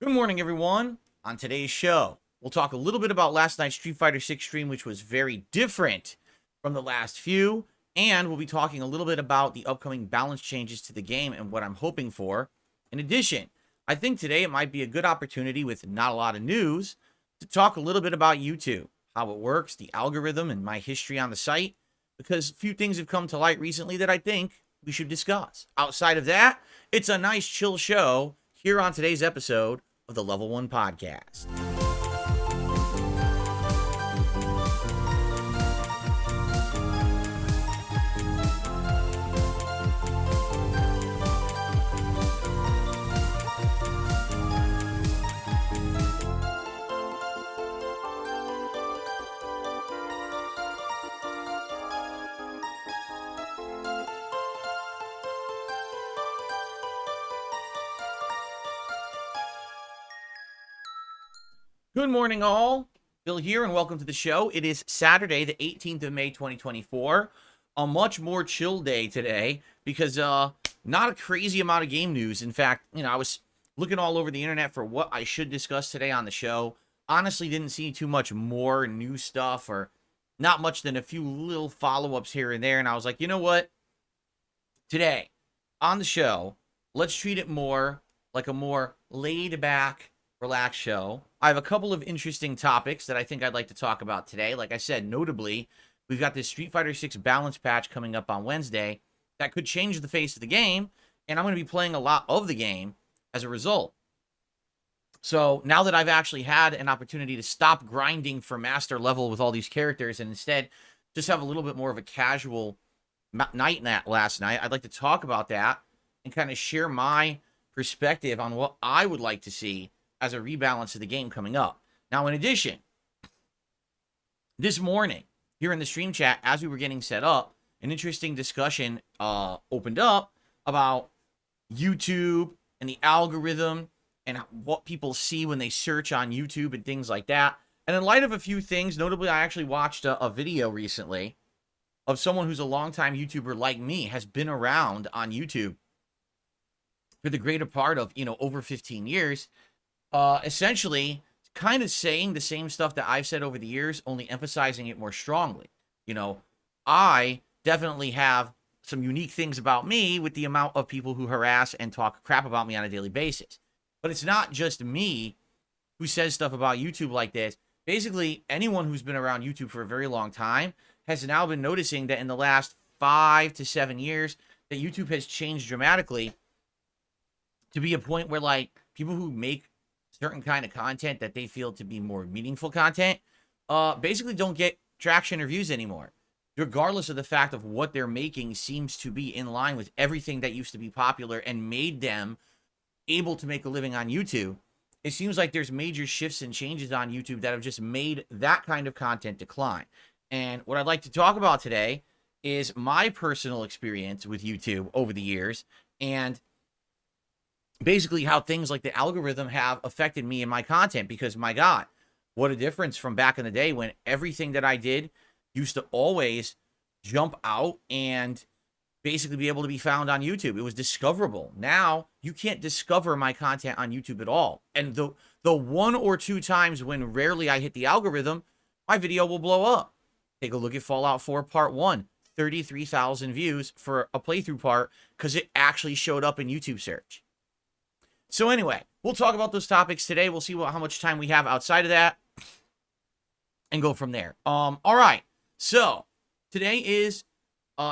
Good morning, everyone. On today's show, we'll talk a little bit about last night's Street Fighter 6 stream, which was very different from the last few, and we'll be talking a little bit about the upcoming balance changes to the game and what I'm hoping for. In addition, I think today it might be a good opportunity with not a lot of news to talk a little bit about YouTube, how it works, the algorithm, and my history on the site, because a few things have come to light recently that I think we should discuss. Outside of that, it's a nice chill show here on today's episode of the Level 1 Podcast. Good morning, all. Bill here, and welcome to the show. It is Saturday, the 18th of May, 2024. A much more chill day today because not a crazy amount of game news. In fact, I was looking all over the internet for what I should discuss today on the show. Honestly, didn't see too much more new stuff or not much than a few little follow-ups here and there. And I was like, you know what? Today, on the show, let's treat it more like a more laid-back, relaxed show. I have a couple of interesting topics that I think I'd like to talk about today. Like I said, notably, we've got this Street Fighter 6 balance patch coming up on Wednesday that could change the face of the game, and I'm going to be playing a lot of the game as a result. So now that I've actually had an opportunity to stop grinding for master level with all these characters and instead just have a little bit more of a casual night last night, I'd like to talk about that and kind of share my perspective on what I would like to see as a rebalance of the game coming up. Now, in addition, this morning, here in the stream chat, as we were getting set up, an interesting discussion opened up about YouTube and the algorithm and what people see when they search on YouTube and things like that. And in light of a few things, notably, I actually watched a video recently of someone who's a longtime YouTuber like me, has been around on YouTube for the greater part of, over 15 years. Essentially kind of saying the same stuff that I've said over the years, only emphasizing it more strongly. I definitely have some unique things about me with the amount of people who harass and talk crap about me on a daily basis. But it's not just me who says stuff about YouTube like this. Basically, anyone who's been around YouTube for a very long time has now been noticing that in the last 5 to 7 years that YouTube has changed dramatically to be a point where, like, people who make certain kind of content that they feel to be more meaningful content, basically don't get traction or views anymore, regardless of the fact of what they're making seems to be in line with everything that used to be popular and made them able to make a living on YouTube. It seems like there's major shifts and changes on YouTube that have just made that kind of content decline. And what I'd like to talk about today is my personal experience with YouTube over the years and basically how things like the algorithm have affected me and my content, because my God, what a difference from back in the day when everything that I did used to always jump out and basically be able to be found on YouTube. It was discoverable. Now you can't discover my content on YouTube at all. And the one or two times when rarely I hit the algorithm, my video will blow up. Take a look at Fallout 4 Part 1, 33,000 views for a playthrough part because it actually showed up in YouTube search. So anyway, we'll talk about those topics today. We'll see how much time we have outside of that and go from there. All right. So today is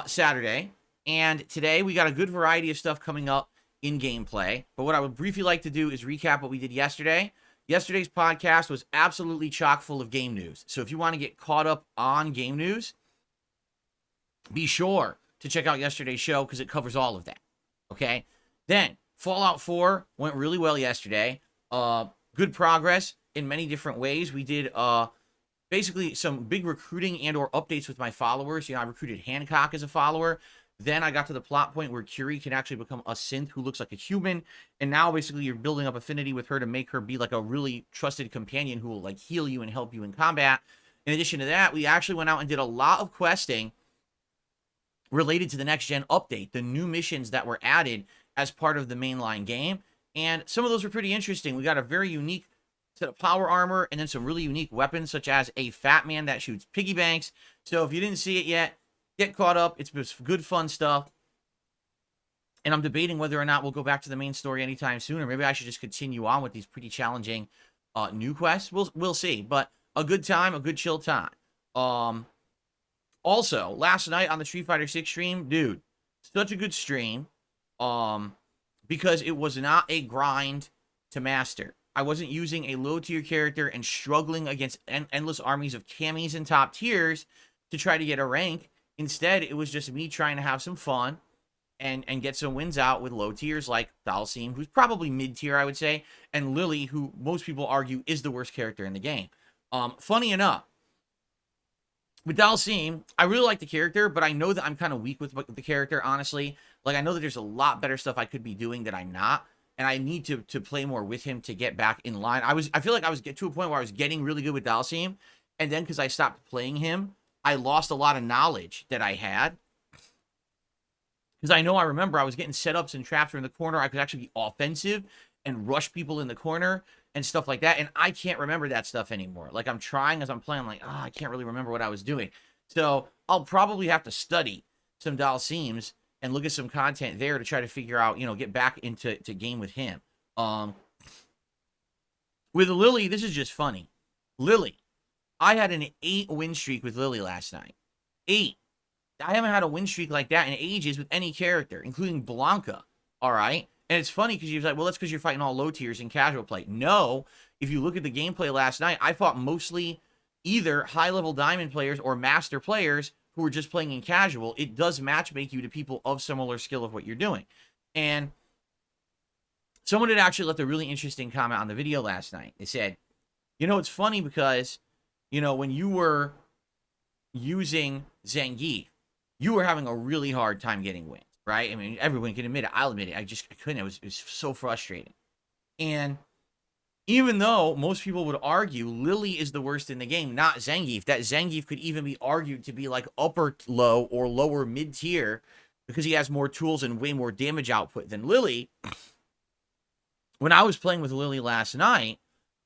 Saturday, and today we got a good variety of stuff coming up in gameplay. But what I would briefly like to do is recap what we did yesterday. Yesterday's podcast was absolutely chock full of game news. So if you want to get caught up on game news, be sure to check out yesterday's show because it covers all of that. Okay? Then Fallout 4 went really well yesterday. Good progress in many different ways. We did basically some big recruiting and or updates with my followers. I recruited Hancock as a follower. Then I got to the plot point where Curie can actually become a synth who looks like a human. And now basically you're building up affinity with her to make her be like a really trusted companion who will like heal you and help you in combat. In addition to that, we actually went out and did a lot of questing related to the next gen update, the new missions that were added as part of the mainline game. And some of those were pretty interesting. We got a very unique set of power armor and then some really unique weapons, such as a Fat Man that shoots piggy banks. So if you didn't see it yet, get caught up. It's good, fun stuff. And I'm debating whether or not we'll go back to the main story anytime soon, or maybe I should just continue on with these pretty challenging new quests. We'll see. But a good time, a good chill time. Also, last night on the Street Fighter 6 stream, dude, such a good stream. Because it was not a grind to master. I wasn't using a low-tier character and struggling against endless armies of camis and top tiers to try to get a rank. Instead, it was just me trying to have some fun and get some wins out with low tiers like Dalsim, who's probably mid-tier, I would say, and Lily, who most people argue is the worst character in the game. Funny enough, with Dalsim, I really like the character, but I know that I'm kind of weak with the character, honestly. Like, I know that there's a lot better stuff I could be doing that I'm not, and I need to play more with him to get back in line. I feel like I was to a point where I was getting really good with Dalsim, and then because I stopped playing him, I lost a lot of knowledge that I had. Because I remember I was getting setups and traps in the corner. I could actually be offensive and rush people in the corner and stuff like that. And I can't remember that stuff anymore. Like, I'm trying as I'm playing, I'm like, I can't really remember what I was doing. So I'll probably have to study some Dalsims and look at some content there to try to figure out, get back into game with him. With Lily, this is just funny. Lily, I had an 8-win streak with Lily last night. 8. I haven't had a win streak like that in ages with any character, including Blanca, all right? And it's funny because you're like, well, that's because you're fighting all low tiers in casual play. No, if you look at the gameplay last night, I fought mostly either high-level diamond players or master players who were just playing in casual. It does matchmake you to people of similar skill of what you're doing. And someone had actually left a really interesting comment on the video last night. They said, it's funny because, when you were using Zangief, you were having a really hard time getting wins, right? I mean, everyone can admit it. I'll admit it. I couldn't. It was so frustrating. And even though most people would argue Lily is the worst in the game, not Zangief, that Zangief could even be argued to be like upper low or lower mid tier because he has more tools and way more damage output than Lily. When I was playing with Lily last night,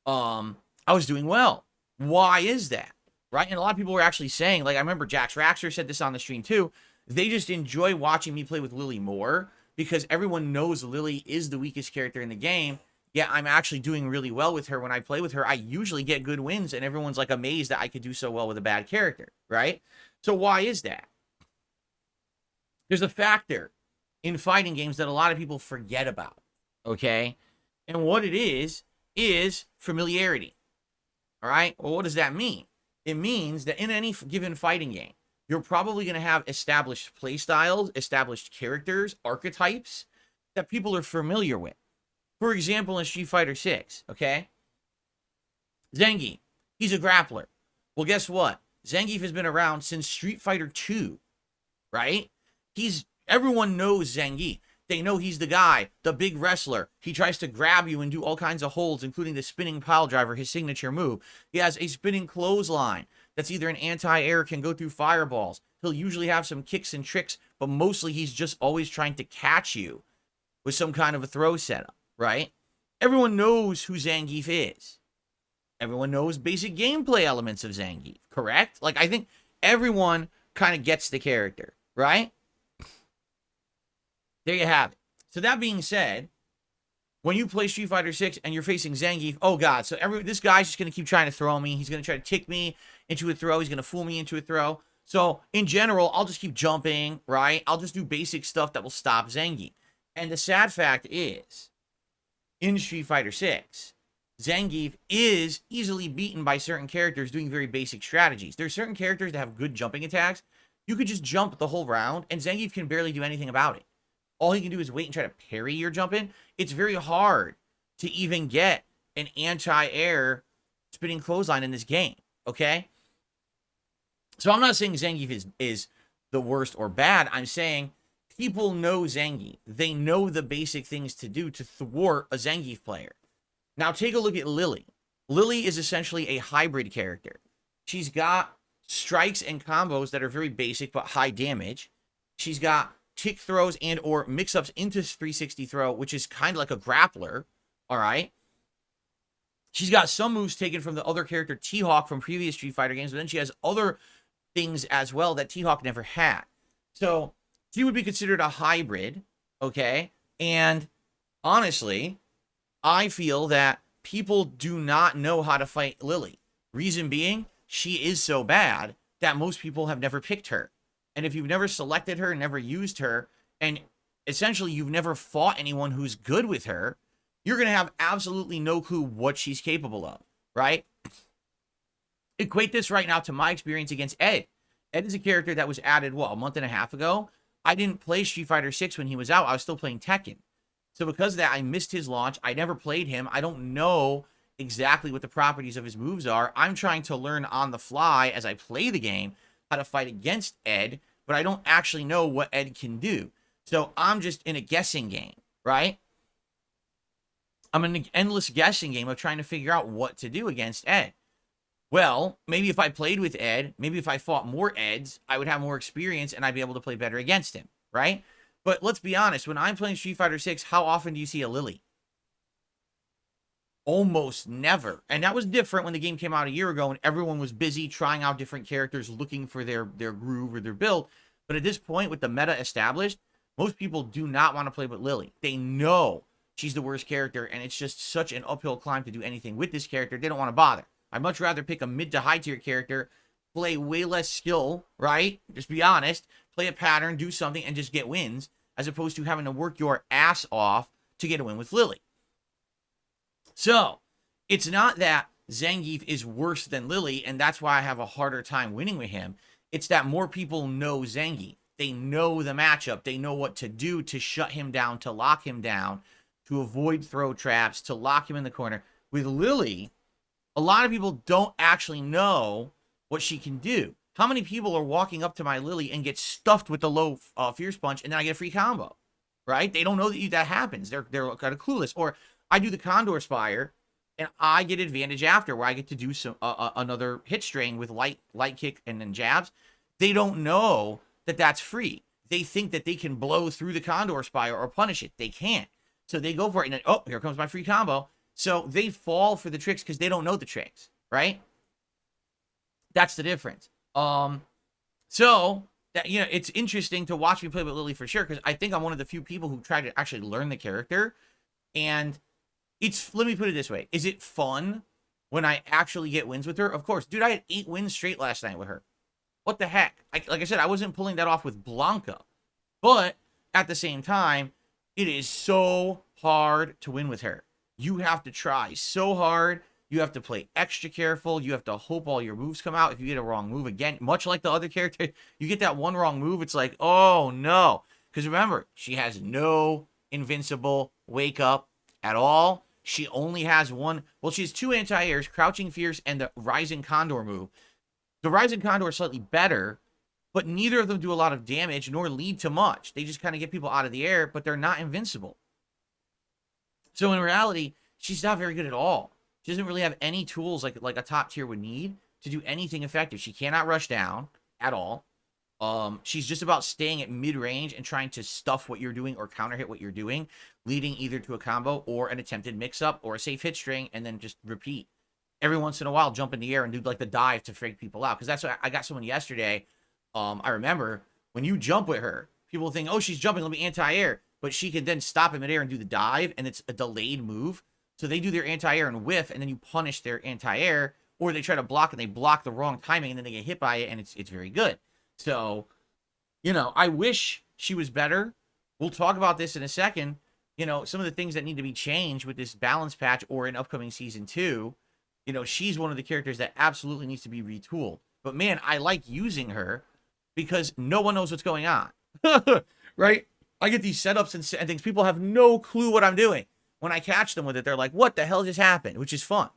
I was doing well. Why is that? Right? And a lot of people were actually saying, like, I remember Jax Raxer said this on the stream too, they just enjoy watching me play with Lily more because everyone knows Lily is the weakest character in the game. Yeah, I'm actually doing really well with her. When I play with her, I usually get good wins, and everyone's, like, amazed that I could do so well with a bad character, right? So why is that? There's a factor in fighting games that a lot of people forget about, okay? And what it is familiarity, all right? Well, what does that mean? It means that in any given fighting game, you're probably going to have established playstyles, established characters, archetypes that people are familiar with. For example, in Street Fighter 6, okay? Zangief, he's a grappler. Well, guess what? Zangief has been around since Street Fighter 2, right? Everyone knows Zangief. They know he's the guy, the big wrestler. He tries to grab you and do all kinds of holds, including the spinning pile driver, his signature move. He has a spinning clothesline that's either an anti-air, can go through fireballs. He'll usually have some kicks and tricks, but mostly he's just always trying to catch you with some kind of a throw setup, right? Everyone knows who Zangief is. Everyone knows basic gameplay elements of Zangief, correct? Like, I think everyone kind of gets the character, right? There you have it. So that being said, when you play Street Fighter 6 and you're facing Zangief, oh god, so this guy's just going to keep trying to throw me. He's going to try to tick me into a throw. He's going to fool me into a throw. So in general, I'll just keep jumping, right? I'll just do basic stuff that will stop Zangief. And the sad fact is, in Street Fighter 6, Zangief is easily beaten by certain characters doing very basic strategies. There's certain characters that have good jumping attacks. You could just jump the whole round, and Zangief can barely do anything about it. All he can do is wait and try to parry your jump in. It's very hard to even get an anti-air spinning clothesline in this game, okay? So I'm not saying Zangief is the worst or bad. I'm saying people know Zangief. They know the basic things to do to thwart a Zangief player. Now take a look at Lily. Lily is essentially a hybrid character. She's got strikes and combos that are very basic but high damage. She's got tick throws and or mix-ups into 360 throw, which is kind of like a grappler, all right? She's got some moves taken from the other character, T-Hawk, from previous Street Fighter games, but then she has other things as well that T-Hawk never had. So she would be considered a hybrid, okay? And honestly, I feel that people do not know how to fight Lily. Reason being, she is so bad that most people have never picked her. And if you've never selected her, never used her, and essentially you've never fought anyone who's good with her, you're going to have absolutely no clue what she's capable of, right? Equate this right now to my experience against Ed. Ed is a character that was added, what, a month and a half ago? I didn't play Street Fighter 6 when he was out. I was still playing Tekken. So because of that, I missed his launch. I never played him. I don't know exactly what the properties of his moves are. I'm trying to learn on the fly as I play the game how to fight against Ed, but I don't actually know what Ed can do. So I'm just in a guessing game, right? I'm in an endless guessing game of trying to figure out what to do against Ed. Well, maybe if I played with Ed, maybe if I fought more Eds, I would have more experience and I'd be able to play better against him, right? But let's be honest, when I'm playing Street Fighter 6, how often do you see a Lily? Almost never. And that was different when the game came out a year ago and everyone was busy trying out different characters, looking for their groove or their build. But at this point, with the meta established, most people do not want to play with Lily. They know she's the worst character, and it's just such an uphill climb to do anything with this character. They don't want to bother. I'd much rather pick a mid to high tier character, play way less skill, right? Just be honest. Play a pattern, do something, and just get wins, as opposed to having to work your ass off to get a win with Lily. So, it's not that Zangief is worse than Lily, and that's why I have a harder time winning with him. It's that more people know Zangief. They know the matchup. They know what to do to shut him down, to lock him down, to avoid throw traps, to lock him in the corner. With Lily, a lot of people don't actually know what she can do. How many people are walking up to my Lily and get stuffed with the low Fierce Punch, and then I get a free combo, right? They don't know that happens. They're kind of clueless. Or I do the Condor Spire, and I get advantage after, where I get to do some another hit string with light kick and then jabs. They don't know that that's free. They think that they can blow through the Condor Spire or punish it. They can't. So they go for it, and then, oh, here comes my free combo. So they fall for the tricks because they don't know the tricks, right? That's the difference. So that, you know, it's interesting to watch me play with Lily for sure, because I think I'm one of the few people who try to actually learn the character. And it's, let me put it this way. Is it fun when I actually get wins with her? Of course. Dude, I had 8 wins straight last night with her. What the heck? Like I said, I wasn't pulling that off with Blanca. But at the same time, it is so hard to win with her. You have to try so hard. You have to play extra careful. You have to hope all your moves come out. If you get a wrong move, again, much like the other character, you get that one wrong move, it's like, oh no. Because remember, she has no invincible wake up at all. She only has one. Well, she has 2 anti-airs, Crouching Fierce and the Rising Condor move. The Rising Condor is slightly better, but neither of them do a lot of damage nor lead to much. They just kind of get people out of the air, but they're not invincible. So in reality, she's not very good at all. She doesn't really have any tools like a top tier would need to do anything effective. She cannot rush down at all. She's just about staying at mid-range and trying to stuff what you're doing or counter hit what you're doing, leading either to a combo or an attempted mix-up or a safe hit string, and then just repeat. Every once in a while, jump in the air and do like the dive to freak people out. Because that's what I got someone yesterday. I remember when you jump with her, people think, oh, she's jumping, let me anti-air. But she can then stop in midair and do the dive, and it's a delayed move. So they do their anti-air and whiff, and then you punish their anti-air, or they try to block and they block the wrong timing, and then they get hit by it, and it's very good. So, you know, I wish she was better. We'll talk about this in a second. You know, some of the things that need to be changed with this balance patch or in upcoming season 2. You know, she's one of the characters that absolutely needs to be retooled. But man, I like using her because no one knows what's going on. Right? I get these setups and things. People have no clue what I'm doing. When I catch them with it, they're like, what the hell just happened? Which is fun.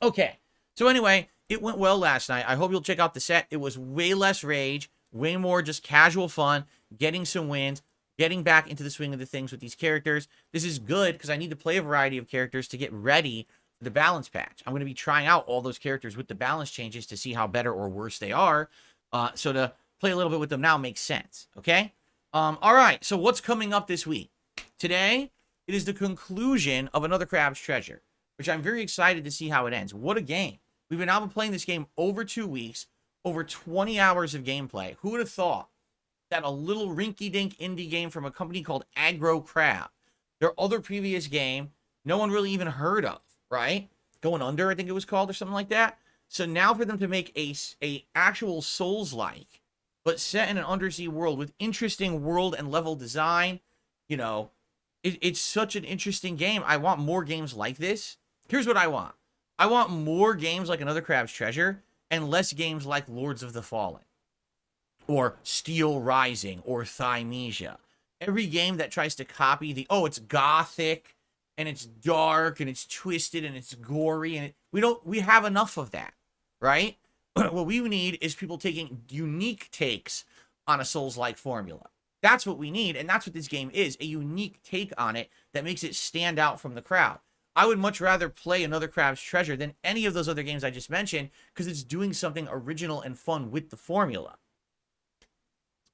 Okay. So anyway, it went well last night. I hope you'll check out the set. It was way less rage, way more just casual fun, getting some wins, getting back into the swing of the things with these characters. This is good because I need to play a variety of characters to get ready for the balance patch. I'm going to be trying out all those characters with the balance changes to see how better or worse they are. So to play a little bit with them now makes sense, okay? All right, so what's coming up this week? Today, it is the conclusion of Another Crab's Treasure, which I'm very excited to see how it ends. What a game. We've now been playing this game over 2 weeks, over 20 hours of gameplay. Who would have thought that a little rinky-dink indie game from a company called Aggro Crab, their other previous game, no one really even heard of, right? Going Under, I think it was called, or something like that. So now for them to make a actual Souls-like, but set in an undersea world with interesting world and level design, you know, it's such an interesting game. I want more games like this. Here's what I want. I want more games like Another Crab's Treasure and less games like Lords of the Fallen or Steel Rising or Thymesia. Every game that tries to copy the, oh, it's gothic and it's dark and it's twisted and it's gory and we have enough of that, right? What we need is people taking unique takes on a Souls-like formula. That's what we need, and that's what this game is, a unique take on it that makes it stand out from the crowd. I would much rather play Another Crab's Treasure than any of those other games I just mentioned because it's doing something original and fun with the formula.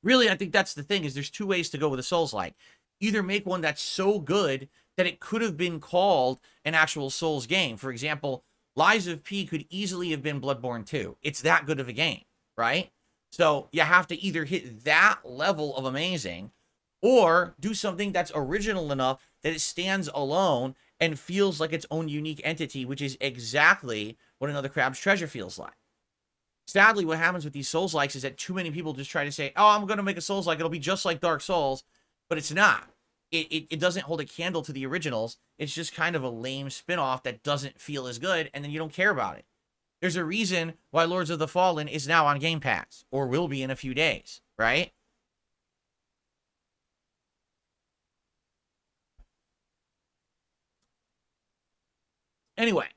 Really, I think that's the thing, is there's 2 ways to go with a Souls-like. Either make one that's so good that it could have been called an actual Souls game. For example, Lies of P could easily have been Bloodborne 2. It's that good of a game, right? So you have to either hit that level of amazing or do something that's original enough that it stands alone and feels like its own unique entity, which is exactly what Another Crab's Treasure feels like. Sadly, what happens with these Souls-likes is that too many people just try to say, oh, I'm going to make a Souls-like. It'll be just like Dark Souls, but it's not. It doesn't hold a candle to the originals. It's just kind of a lame spin-off that doesn't feel as good, and then you don't care about it. There's a reason why Lords of the Fallen is now on Game Pass, or will be in a few days, right? Anyway,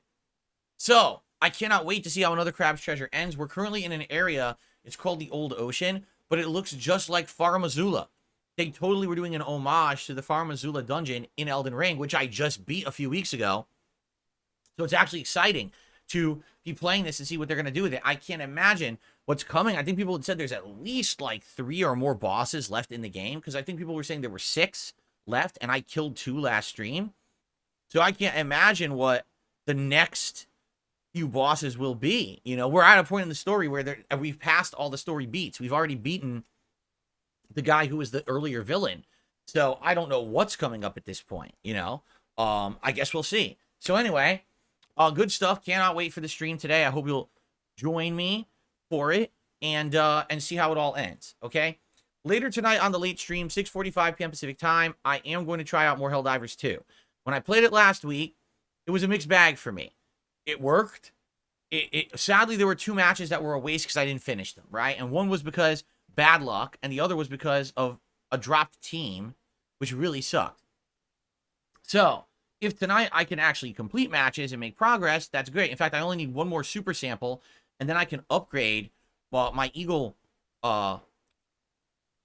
so I cannot wait to see how Another Crab's Treasure ends. We're currently in an area, it's called the Old Ocean, but it looks just like Far Missoula. They totally were doing an homage to the Far Missoula dungeon in Elden Ring, which I just beat a few weeks ago. So it's actually exciting to be playing this and see what they're going to do with it. I can't imagine what's coming. I think people had said there's at least like 3 or more bosses left in the game, because I think people were saying there were 6 left, and I killed 2 last stream. So I can't imagine what the next few bosses will be. You know, we're at a point in the story where we've passed all the story beats. We've already beaten the guy who was the earlier villain. So I don't know what's coming up at this point, you know. I guess we'll see. So anyway, good stuff. Cannot wait for the stream today. I hope you'll join me for it and see how it all ends, okay? Later tonight on the late stream, 6:45 p.m. Pacific time, I am going to try out more Helldivers 2. When I played it last week, it was a mixed bag for me. It worked. Sadly, there were 2 matches that were a waste because I didn't finish them, right? And one was because bad luck, and the other was because of a dropped team, which really sucked. So, if tonight I can actually complete matches and make progress, that's great. In fact, I only need 1 more super sample, and then I can upgrade, well, my Eagle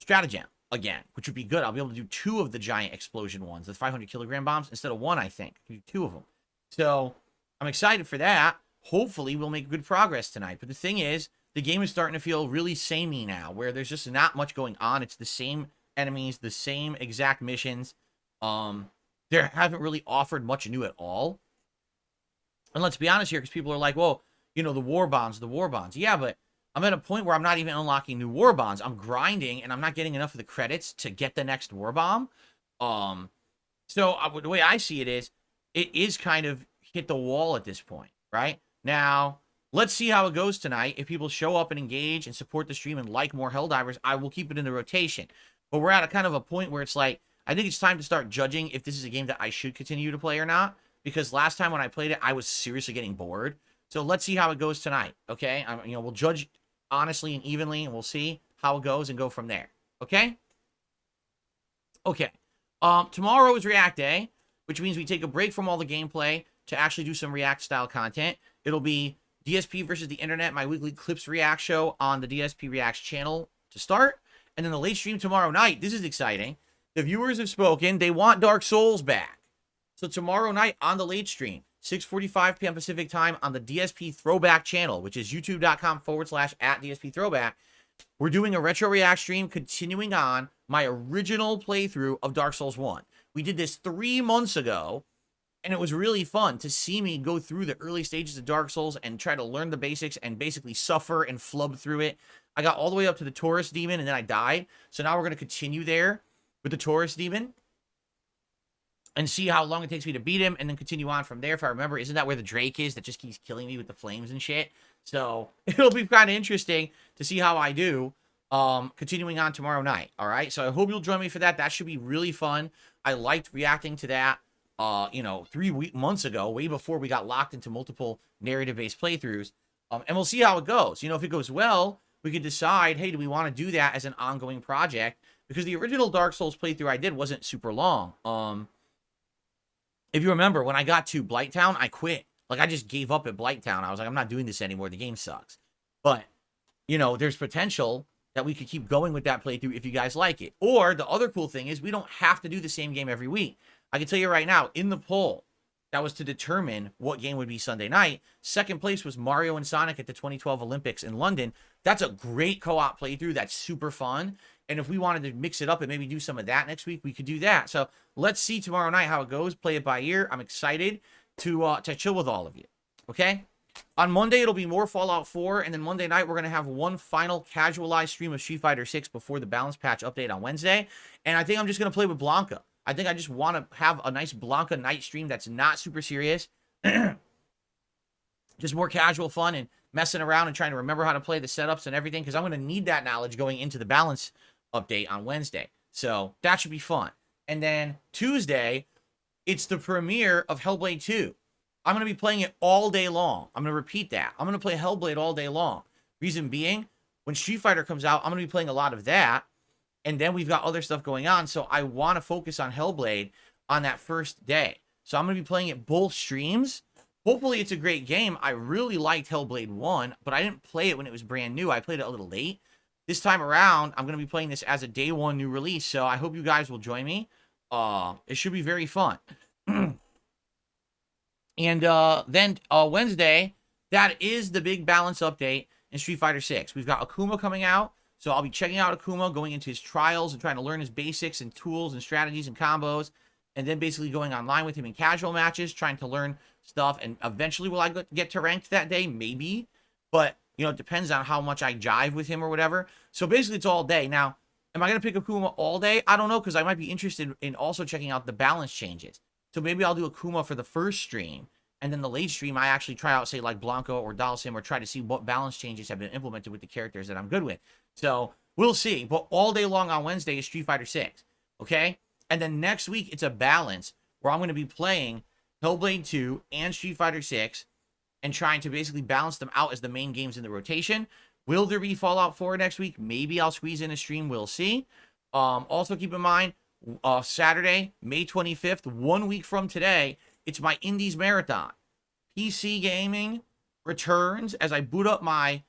Stratagem again, which would be good. I'll be able to do 2 of the giant explosion ones, the 500 kilogram bombs, instead of 1, I think. I can do 2 of them. So, I'm excited for that. Hopefully, we'll make good progress tonight. But the thing is, the game is starting to feel really samey now, where there's just not much going on. It's the same enemies, the same exact missions. They haven't really offered much new at all. And let's be honest here, because people are like, well, you know, the war bonds. Yeah, but I'm at a point where I'm not even unlocking new war bonds. I'm grinding, and I'm not getting enough of the credits to get the next war bomb. So the way I see it is kind of hit the wall at this point, right? Now, let's see how it goes tonight. If people show up and engage and support the stream and like more Helldivers, I will keep it in the rotation. But we're at a kind of a point where it's like, I think it's time to start judging if this is a game that I should continue to play or not. Because last time when I played it, I was seriously getting bored. So let's see how it goes tonight, okay? We'll judge honestly and evenly, and we'll see how it goes and go from there, okay? Okay. Tomorrow is React Day, which means we take a break from all the gameplay to actually do some React-style content. It'll be DSP versus the Internet, my weekly Clips React show on the DSP Reacts channel to start. And then the late stream tomorrow night, this is exciting. The viewers have spoken. They want Dark Souls back. So tomorrow night on the late stream, 6:45 p.m. Pacific time on the DSP Throwback channel, which is youtube.com/@DSP Throwback, we're doing a retro react stream continuing on my original playthrough of Dark Souls 1. We did this 3 months ago, and it was really fun to see me go through the early stages of Dark Souls and try to learn the basics and basically suffer and flub through it. I got all the way up to the Taurus Demon, and then I died. So now we're going to continue there with the Taurus Demon and see how long it takes me to beat him, and then continue on from there. If I remember, isn't that where the Drake is that just keeps killing me with the flames and shit? So it'll be kind of interesting to see how I do continuing on tomorrow night. All right, so I hope you'll join me for that. That should be really fun. I liked reacting to that 3 months ago, way before we got locked into multiple narrative-based playthroughs. And we'll see how it goes. If it goes well, we could decide, hey, do we want to do that as an ongoing project? Because the original Dark Souls playthrough I did wasn't super long. If you remember, when I got to Blighttown, I quit. Like, I just gave up at Blighttown. I was like, I'm not doing this anymore. The game sucks. But, there's potential that we could keep going with that playthrough if you guys like it. Or, the other cool thing is, we don't have to do the same game every week. I can tell you right now, in the poll, that was to determine what game would be Sunday night, second place was Mario and Sonic at the 2012 Olympics in London. That's a great co-op playthrough. That's super fun. And if we wanted to mix it up and maybe do some of that next week, we could do that. So let's see tomorrow night how it goes. Play it by ear. I'm excited to chill with all of you. Okay? On Monday, it'll be more Fallout 4. And then Monday night, we're going to have one final casualized stream of Street Fighter 6 before the balance patch update on Wednesday. And I think I'm just going to play with Blanca. I think I just want to have a nice Blanca night stream that's not super serious. Just more casual fun and messing around and trying to remember how to play the setups and everything, because I'm going to need that knowledge going into the balance update on Wednesday. So that should be fun. And then Tuesday, it's the premiere of Hellblade 2. I'm going to be playing it all day long. I'm going to repeat that. I'm going to play Hellblade all day long. Reason being, when Street Fighter comes out, I'm going to be playing a lot of that. And then we've got other stuff going on. So I want to focus on Hellblade on that first day. So I'm going to be playing it both streams. Hopefully it's a great game. I really liked Hellblade 1, but I didn't play it when it was brand new. I played it a little late. This time around, I'm going to be playing this as a day one new release. So I hope you guys will join me. It should be very fun. And then Wednesday, that is the big balance update in Street Fighter 6. We've got Akuma coming out. So I'll be checking out Akuma, going into his trials and trying to learn his basics and tools and strategies and combos. And then basically going online with him in casual matches, trying to learn stuff. And eventually will I get to ranked that day? Maybe. But, it depends on how much I jive with him or whatever. So basically it's all day. Now, am I going to pick Akuma all day? I don't know, because I might be interested in also checking out the balance changes. So maybe I'll do Akuma for the first stream. And then the late stream, I actually try out, say, like Blanco or Dalsim, or try to see what balance changes have been implemented with the characters that I'm good with. So we'll see. But all day long on Wednesday is Street Fighter 6. Okay? And then next week, it's a balance where I'm going to be playing Hellblade 2 and Street Fighter 6 and trying to basically balance them out as the main games in the rotation. Will there be Fallout 4 next week? Maybe I'll squeeze in a stream. We'll see. Also, keep in mind, Saturday, May 25th, 1 week from today, it's my Indies Marathon. PC gaming returns as I boot up my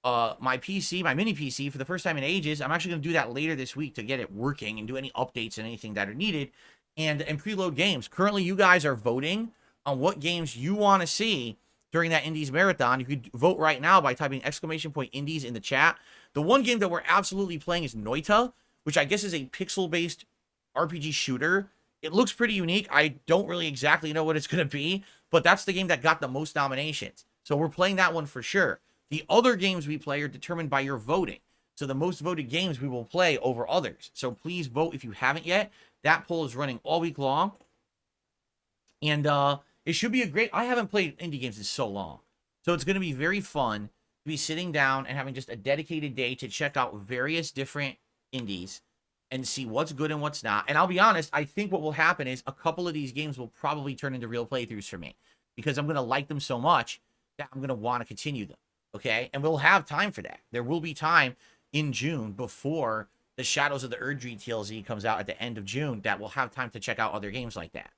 PC, my mini PC, for the first time in ages. I'm actually going to do that later this week to get it working and do any updates and anything that are needed, and preload games. Currently, you guys are voting on what games you want to see during that Indies Marathon. You could vote right now by typing !Indies in the chat. The one game that we're absolutely playing is Noita, which I guess is a pixel-based RPG shooter. It looks pretty unique. I don't really exactly know what it's going to be, but that's the game that got the most nominations. So we're playing that one for sure. The other games we play are determined by your voting. So the most voted games we will play over others. So please vote if you haven't yet. That poll is running all week long. And it should be a great... I haven't played indie games in so long. So it's going to be very fun to be sitting down and having just a dedicated day to check out various different indies and see what's good and what's not. And I'll be honest, I think what will happen is a couple of these games will probably turn into real playthroughs for me, because I'm going to like them so much that I'm going to want to continue them, okay? And we'll have time for that. There will be time in June before the Shadows of the Erdtree TLZ comes out at the end of June that we'll have time to check out other games like that.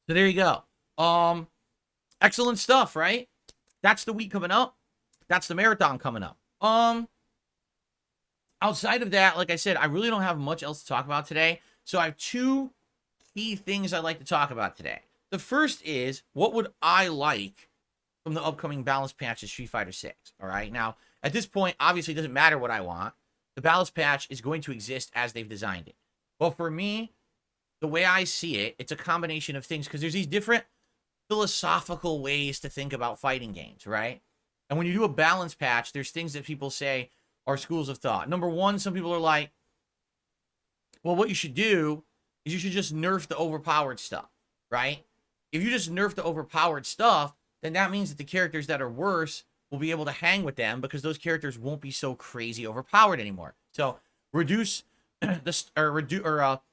So there you go. Excellent stuff, right? That's the week coming up. That's the marathon coming up. Outside of that, like I said, I really don't have much else to talk about today. So I have two key things I'd like to talk about today. The first is, what would I like from the upcoming balance patch of Street Fighter 6. All right. Now, at this point, obviously, it doesn't matter what I want. The balance patch is going to exist as they've designed it. Well, for me, the way I see it, it's a combination of things because there's these different philosophical ways to think about fighting games, right? And when you do a balance patch, there's things that people say are schools of thought. Number one, some people are like, well, what you should do is you should just nerf the overpowered stuff, right? If you just nerf the overpowered stuff, then that means that the characters that are worse will be able to hang with them because those characters won't be so crazy overpowered anymore. So reduce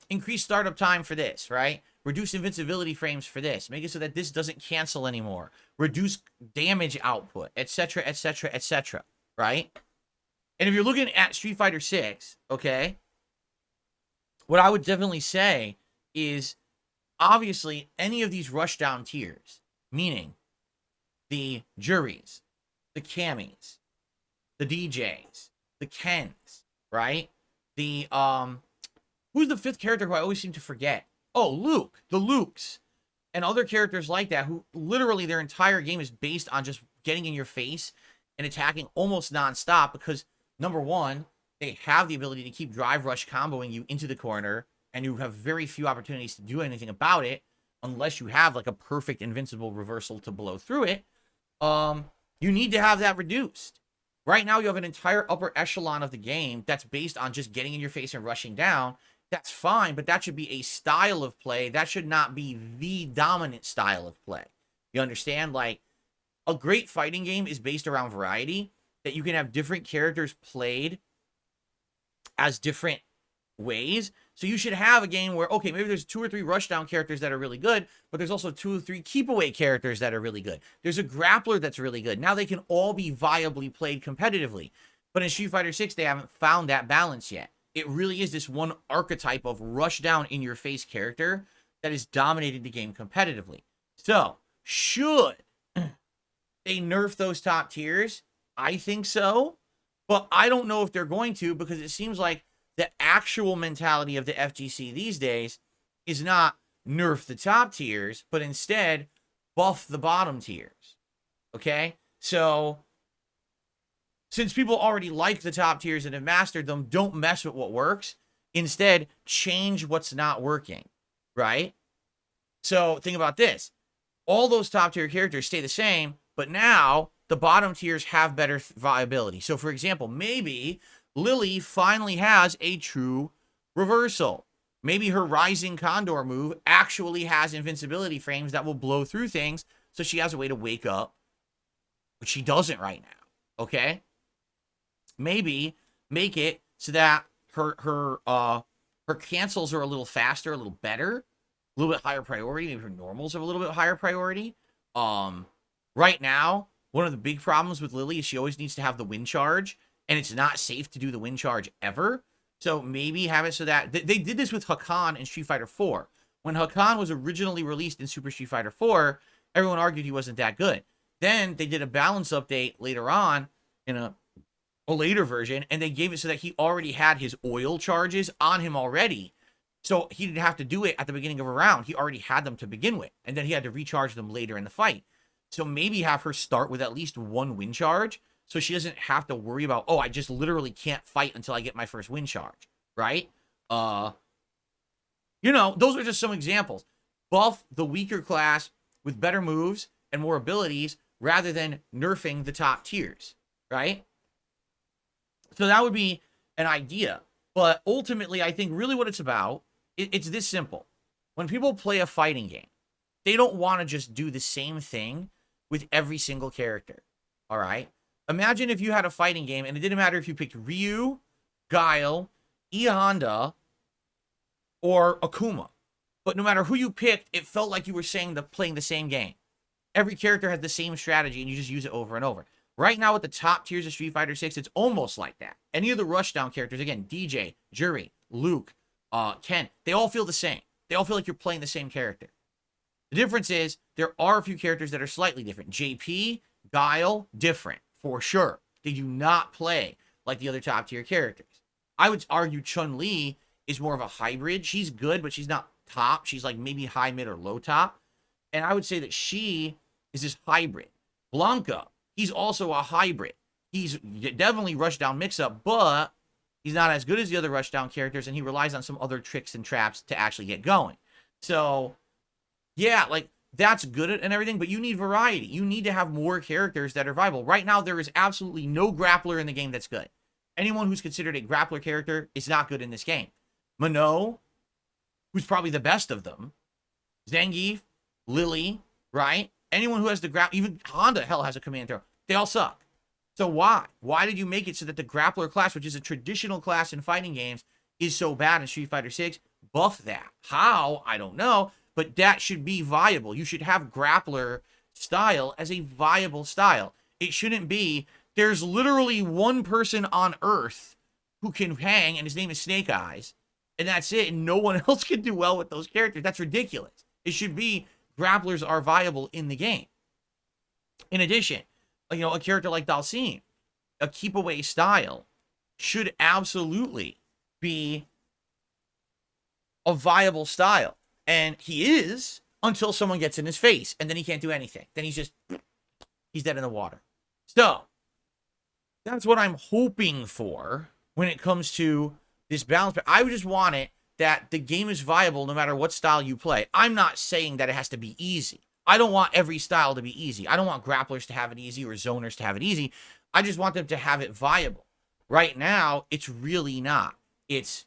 increase startup time for this, right? Reduce invincibility frames for this. Make it so that this doesn't cancel anymore. Reduce damage output, etc., etc., etc., right? And if you're looking at Street Fighter 6, okay, what I would definitely say is obviously any of these rushdown tiers, meaning the Juries, the Camis, the DJs, the Kens, right? The, who's the fifth character who I always seem to forget? Oh, Luke, the Lukes, and other characters like that who literally their entire game is based on just getting in your face and attacking almost nonstop because, number one, they have the ability to keep drive rush comboing you into the corner, and you have very few opportunities to do anything about it unless you have like a perfect invincible reversal to blow through it. You need to have that reduced. Right now, you have an entire upper echelon of the game that's based on just getting in your face and rushing down. That's fine, but that should be a style of play. That should not be the dominant style of play. You understand? Like, a great fighting game is based around variety, that you can have different characters played as different ways. So you should have a game where, okay, maybe there's 2 or 3 rushdown characters that are really good, but there's also 2 or 3 keep away characters that are really good. There's a grappler that's really good. Now they can all be viably played competitively. But in Street Fighter 6, they haven't found that balance yet. It really is this one archetype of rushdown in your face character that is dominating the game competitively. So, should they nerf those top tiers? I think so. But I don't know if they're going to, because it seems like the actual mentality of the FGC these days is not nerf the top tiers, but instead buff the bottom tiers. Okay? So, since people already like the top tiers and have mastered them, don't mess with what works. Instead, change what's not working. Right? So, think about this. All those top tier characters stay the same, but now the bottom tiers have better viability. So, for example, maybe Lily finally has a true reversal. Maybe her Rising Condor move actually has invincibility frames that will blow through things, so she has a way to wake up, but she doesn't right now. Okay? Maybe make it so that her cancels are a little faster, a little better, a little bit higher priority. Maybe her normals are a little bit higher priority. Right now, one of the big problems with Lily is she always needs to have the wind charge, and it's not safe to do the wind charge ever. So maybe have it so that they did this with Hakan in Street Fighter 4. When Hakan was originally released in Super Street Fighter 4, everyone argued he wasn't that good. Then they did a balance update later on in a later version, and they gave it so that he already had his oil charges on him already. So he didn't have to do it at the beginning of a round. He already had them to begin with, and then he had to recharge them later in the fight. So maybe have her start with at least one wind charge, so she doesn't have to worry about, oh, I just literally can't fight until I get my first wind charge, right? Those are just some examples. Buff the weaker class with better moves and more abilities rather than nerfing the top tiers, right? So that would be an idea. But ultimately, I think really what it's about, it's this simple. When people play a fighting game, they don't want to just do the same thing with every single character, all right? Imagine if you had a fighting game, and it didn't matter if you picked Ryu, Guile, E Honda, or Akuma. But no matter who you picked, it felt like you were playing the same game. Every character has the same strategy, and you just use it over and over. Right now, with the top tiers of Street Fighter 6, it's almost like that. Any of the rushdown characters, again, DJ, Jury, Luke, Ken, they all feel the same. They all feel like you're playing the same character. The difference is, there are a few characters that are slightly different. JP, Guile, different, for sure. They do not play like the other top tier characters. I would argue Chun-Li is more of a hybrid. She's good, but she's not top. She's like maybe high, mid, or low top. And I would say that she is this hybrid. Blanca, he's also a hybrid. He's definitely rushdown mix-up, but he's not as good as the other rushdown characters, and he relies on some other tricks and traps to actually get going. So, yeah, like, that's good and everything, but you need variety. You need to have more characters that are viable. Right now, there is absolutely no grappler in the game that's good. Anyone who's considered a grappler character is not good in this game. Minot, who's probably the best of them. Zangief, Lily, right? Anyone who has the grapple, even Honda, hell, has a command throw. They all suck. So why? Why did you make it so that the grappler class, which is a traditional class in fighting games, is so bad in Street Fighter 6? Buff that. How? I don't know. But that should be viable. You should have grappler style as a viable style. It shouldn't be, there's literally one person on Earth who can hang, and his name is Snake Eyes, and that's it, and no one else can do well with those characters. That's ridiculous. It should be, grapplers are viable in the game. In addition, you know, a character like Dalsim, a keep away style, should absolutely be a viable style. And he is, until someone gets in his face, and then he can't do anything. Then he's dead in the water. So, that's what I'm hoping for when it comes to this balance. But I just want it that the game is viable no matter what style you play. I'm not saying that it has to be easy. I don't want every style to be easy. I don't want grapplers to have it easy or zoners to have it easy. I just want them to have it viable. Right now, it's really not. It's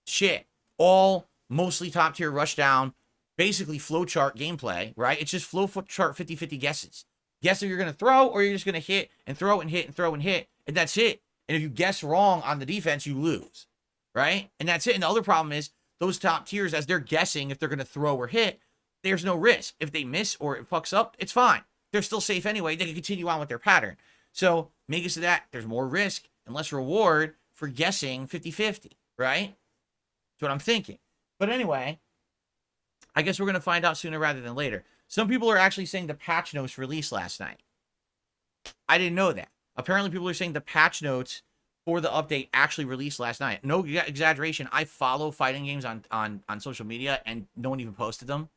shit. All mostly top tier rushdown, basically flowchart gameplay, right? It's just flowchart 50-50 guesses. Guess if you're going to throw, or you're just going to hit and throw and hit and throw and hit, and that's it. And if you guess wrong on the defense, you lose, right? And that's it. And the other problem is, those top tiers, as they're guessing if they're going to throw or hit, there's no risk. If they miss or it fucks up, it's fine. They're still safe anyway. They can continue on with their pattern. So make it so that there's more risk and less reward for guessing 50-50, right? That's what I'm thinking. But anyway, I guess we're going to find out sooner rather than later. Some people are actually saying the patch notes released last night. I didn't know that. Apparently, people are saying the patch notes for the update actually released last night. No exaggeration. I follow fighting games on social media, and no one even posted them.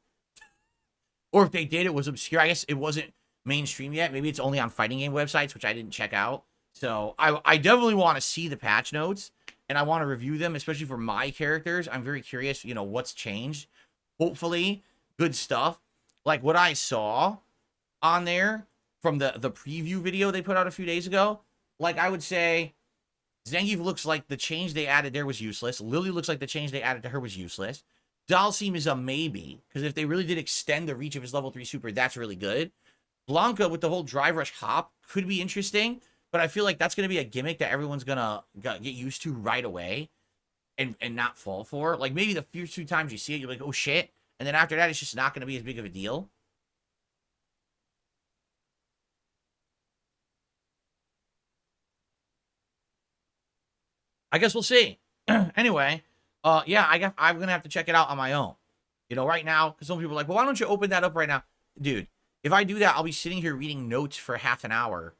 Or if they did, it was obscure. I guess it wasn't mainstream yet. Maybe it's only on fighting game websites, which I didn't check out. So I definitely want to see the patch notes, and I want to review them, especially for my characters. I'm very curious, you know, what's changed. Hopefully, good stuff. Like what I saw on there from the preview video they put out a few days ago. Like, I would say Zangief looks like the change they added there was useless. Lily looks like the change they added to her was useless. Dalsim is a maybe, because if they really did extend the reach of his level 3 super, that's really good. Blanca with the whole drive rush hop could be interesting, but I feel like that's going to be a gimmick that everyone's going to get used to right away and not fall for. Like, maybe the first few times you see it, you're like, oh shit. And then after that, it's just not going to be as big of a deal. I guess we'll see. Anyway, yeah, I'm going to have to check it out on my own. You know, right now, because some people are like, well, why don't you open that up right now? Dude, if I do that, I'll be sitting here reading notes for half an hour,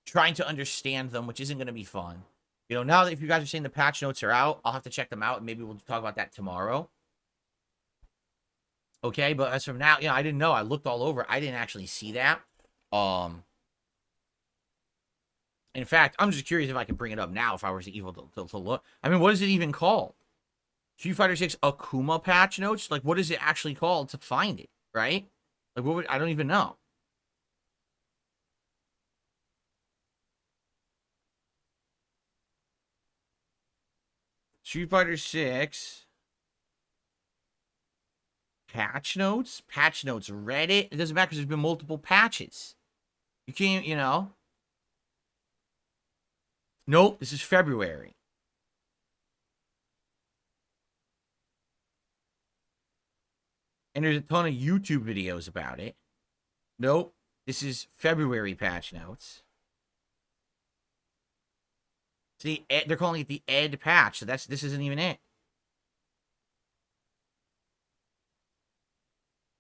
trying to understand them, which isn't going to be fun. You know, now that if you guys are saying the patch notes are out, I'll have to check them out, and maybe we'll talk about that tomorrow. Okay, but as from now, yeah, I didn't know. I looked all over. I didn't actually see that. In fact, I'm just curious if I can bring it up now if I was able to look. I mean, what is it even called? Street Fighter 6 Akuma patch notes? Like, what is it actually called to find it, right? Like, what would, I don't even know. Street Fighter 6 patch notes? Patch notes, Reddit? It doesn't matter because there's been multiple patches. You can't, you know. Nope, this is February. And there's a ton of YouTube videos about it. Nope, this is February patch notes. See, they're calling it the Ed patch, so this isn't even it.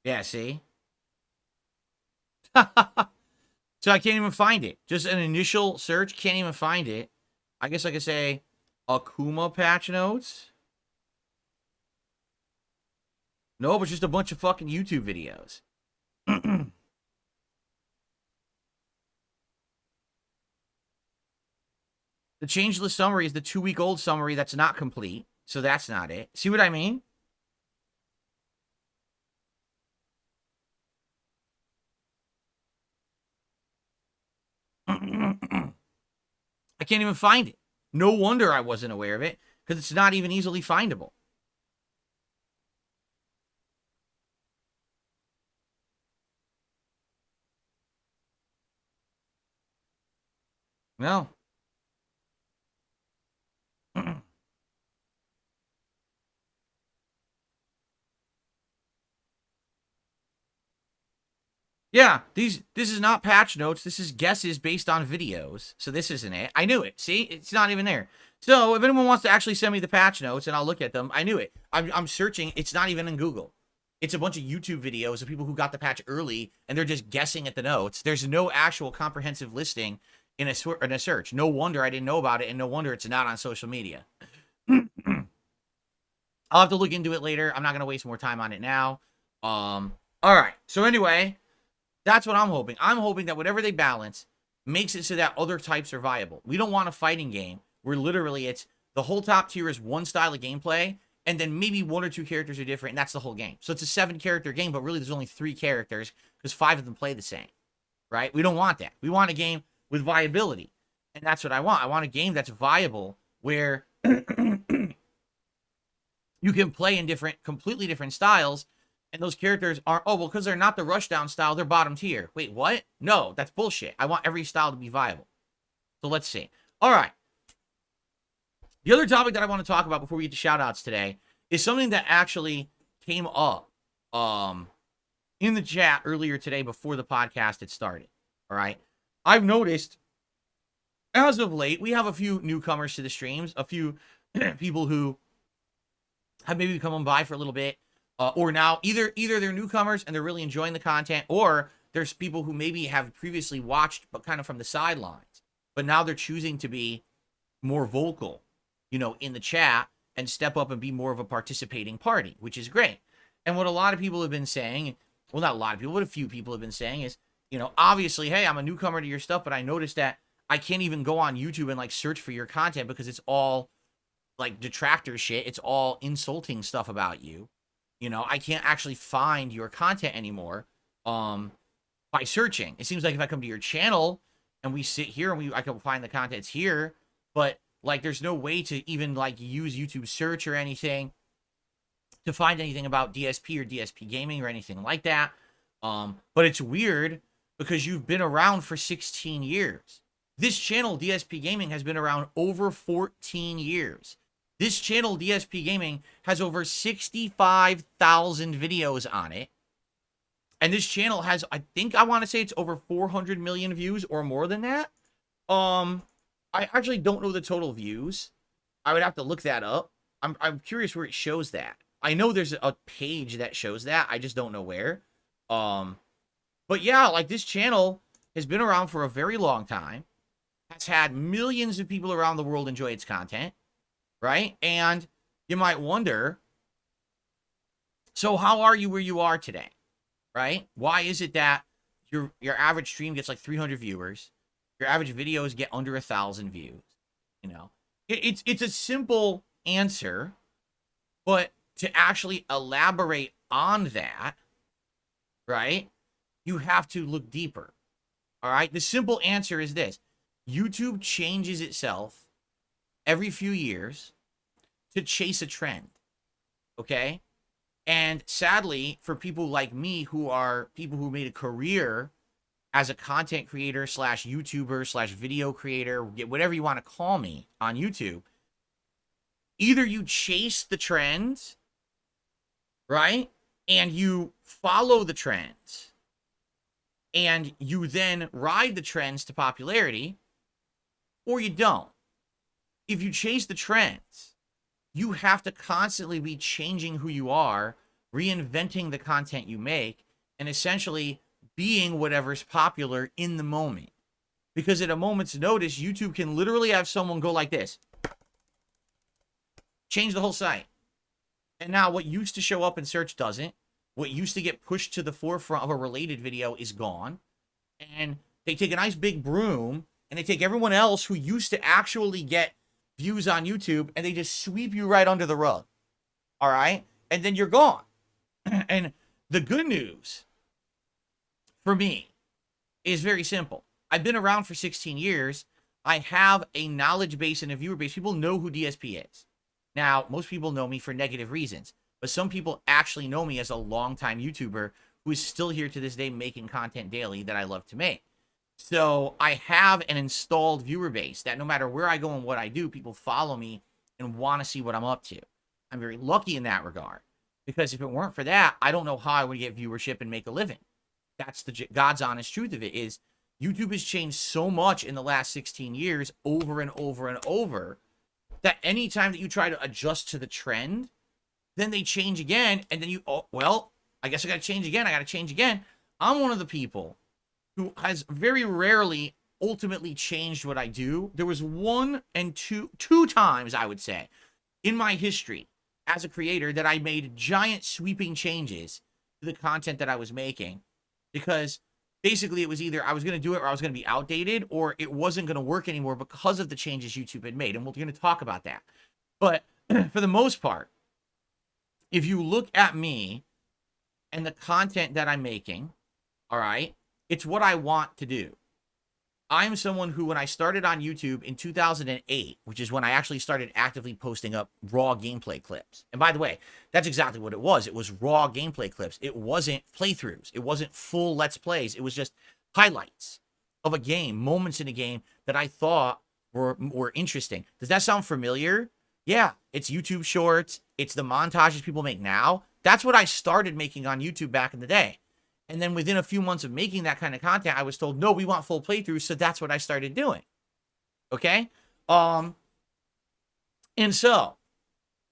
Yeah, see? So I can't even find it. Just an initial search, can't even find it. I guess I could say Akuma patch notes. No, but just a bunch of fucking YouTube videos. The changeless summary is the 2-week-old summary that's not complete. So that's not it. See what I mean? I can't even find it. No wonder I wasn't aware of it, because it's not even easily findable. No. Yeah, this is not patch notes. This is guesses based on videos. So this isn't it. I knew it. See, it's not even there. So if anyone wants to actually send me the patch notes and I'll look at them, I knew it. I'm searching. It's not even in Google. It's a bunch of YouTube videos of people who got the patch early and they're just guessing at the notes. There's no actual comprehensive listing in a search. No wonder I didn't know about it, and no wonder it's not on social media. I'll have to look into it later. I'm not going to waste more time on it now. All right. So anyway, that's what I'm hoping. I'm hoping that whatever they balance makes it so that other types are viable. We don't want a fighting game where literally it's the whole top tier is one style of gameplay, and then maybe 1 or 2 characters are different, and that's the whole game. So it's a 7-character game, but really there's only 3 characters because 5 of them play the same, right? We don't want that. We want a game with viability, and that's what I want. I want a game that's viable where you can play in completely different styles, and those characters are, oh, well, because they're not the rushdown style, they're bottom tier. Wait, what? No, that's bullshit. I want every style to be viable. So let's see. All right. The other topic that I want to talk about before we get to shout-outs today is something that actually came up in the chat earlier today before the podcast had started. All right. I've noticed, as of late, we have a few newcomers to the streams, a few people who have maybe come on by for a little bit, or now either they're newcomers and they're really enjoying the content, or there's people who maybe have previously watched but kind of from the sidelines, but now they're choosing to be more vocal, you know, in the chat and step up and be more of a participating party, which is great. And what a lot of people have been saying, well, not a lot of people, what a few people have been saying is, you know, obviously, hey, I'm a newcomer to your stuff, but I noticed that I can't even go on YouTube and like search for your content because it's all like detractor shit. It's all insulting stuff about you. You know, I can't actually find your content anymore by searching. It seems like if I come to your channel and we sit here and I can find the contents here, but like there's no way to even like use YouTube search or anything to find anything about DSP or DSPGaming or anything like that. But it's weird because you've been around for 16 years. This channel, DSPGaming, has been around over 14 years. This channel, DSPGaming, has over 65,000 videos on it. And this channel has, I think I want to say it's over 400 million views or more than that. I actually don't know the total views. I would have to look that up. I'm curious where it shows that. I know there's a page that shows that. I just don't know where. But yeah, like this channel has been around for a very long time. Has had millions of people around the world enjoy its content, right? And you might wonder, so how are you where you are today, right? Why is it that your average stream gets like 300 viewers, your average videos get under 1,000 views? You know, it's a simple answer, but to actually elaborate on that, right, you have to look deeper. All right, the simple answer is this. YouTube changes itself every few years to chase a trend, okay? And sadly, for people like me who are people who made a career as a content creator slash YouTuber slash video creator, whatever you want to call me on YouTube, either you chase the trends, right? And you follow the trends, and you then ride the trends to popularity, or you don't. If you chase the trends, you have to constantly be changing who you are, reinventing the content you make, and essentially being whatever's popular in the moment. Because at a moment's notice, YouTube can literally have someone go like this. Change the whole site. And now what used to show up in search doesn't. What used to get pushed to the forefront of a related video is gone. And they take a nice big broom and they take everyone else who used to actually get views on YouTube and they just sweep you right under the rug. All right? And then you're gone. And the good news for me is very simple. I've been around for 16 years. I have a knowledge base and a viewer base. People know who DSP is. Now, most people know me for negative reasons, but some people actually know me as a longtime YouTuber who is still here to this day making content daily that I love to make. So I have an installed viewer base that no matter where I go and what I do, people follow me and want to see what I'm up to. I'm very lucky in that regard, because if it weren't for that, I don't know how I would get viewership and make a living. That's the God's honest truth of it. Is YouTube has changed so much in the last 16 years over and over and over that anytime that you try to adjust to the trend, then they change again. And then you, oh, well, I guess I got to change again. I got to change again. I'm one of the people who has very rarely ultimately changed what I do. There was two times, I would say, in my history as a creator that I made giant sweeping changes to the content that I was making, because basically it was either I was going to do it or I was going to be outdated, or it wasn't going to work anymore because of the changes YouTube had made. And we're going to talk about that. But for the most part, if you look at me and the content that I'm making, all right, it's what I want to do. I'm someone who, when I started on YouTube in 2008, which is when I actually started actively posting up raw gameplay clips. And by the way, that's exactly what it was. It was raw gameplay clips. It wasn't playthroughs. It wasn't full Let's Plays. It was just highlights of a game, moments in a game that I thought were interesting. Does that sound familiar? Yeah, it's YouTube Shorts. It's the montages people make now. That's what I started making on YouTube back in the day. And then within a few months of making that kind of content, I was told, no, we want full playthroughs. So that's what I started doing. Okay. And so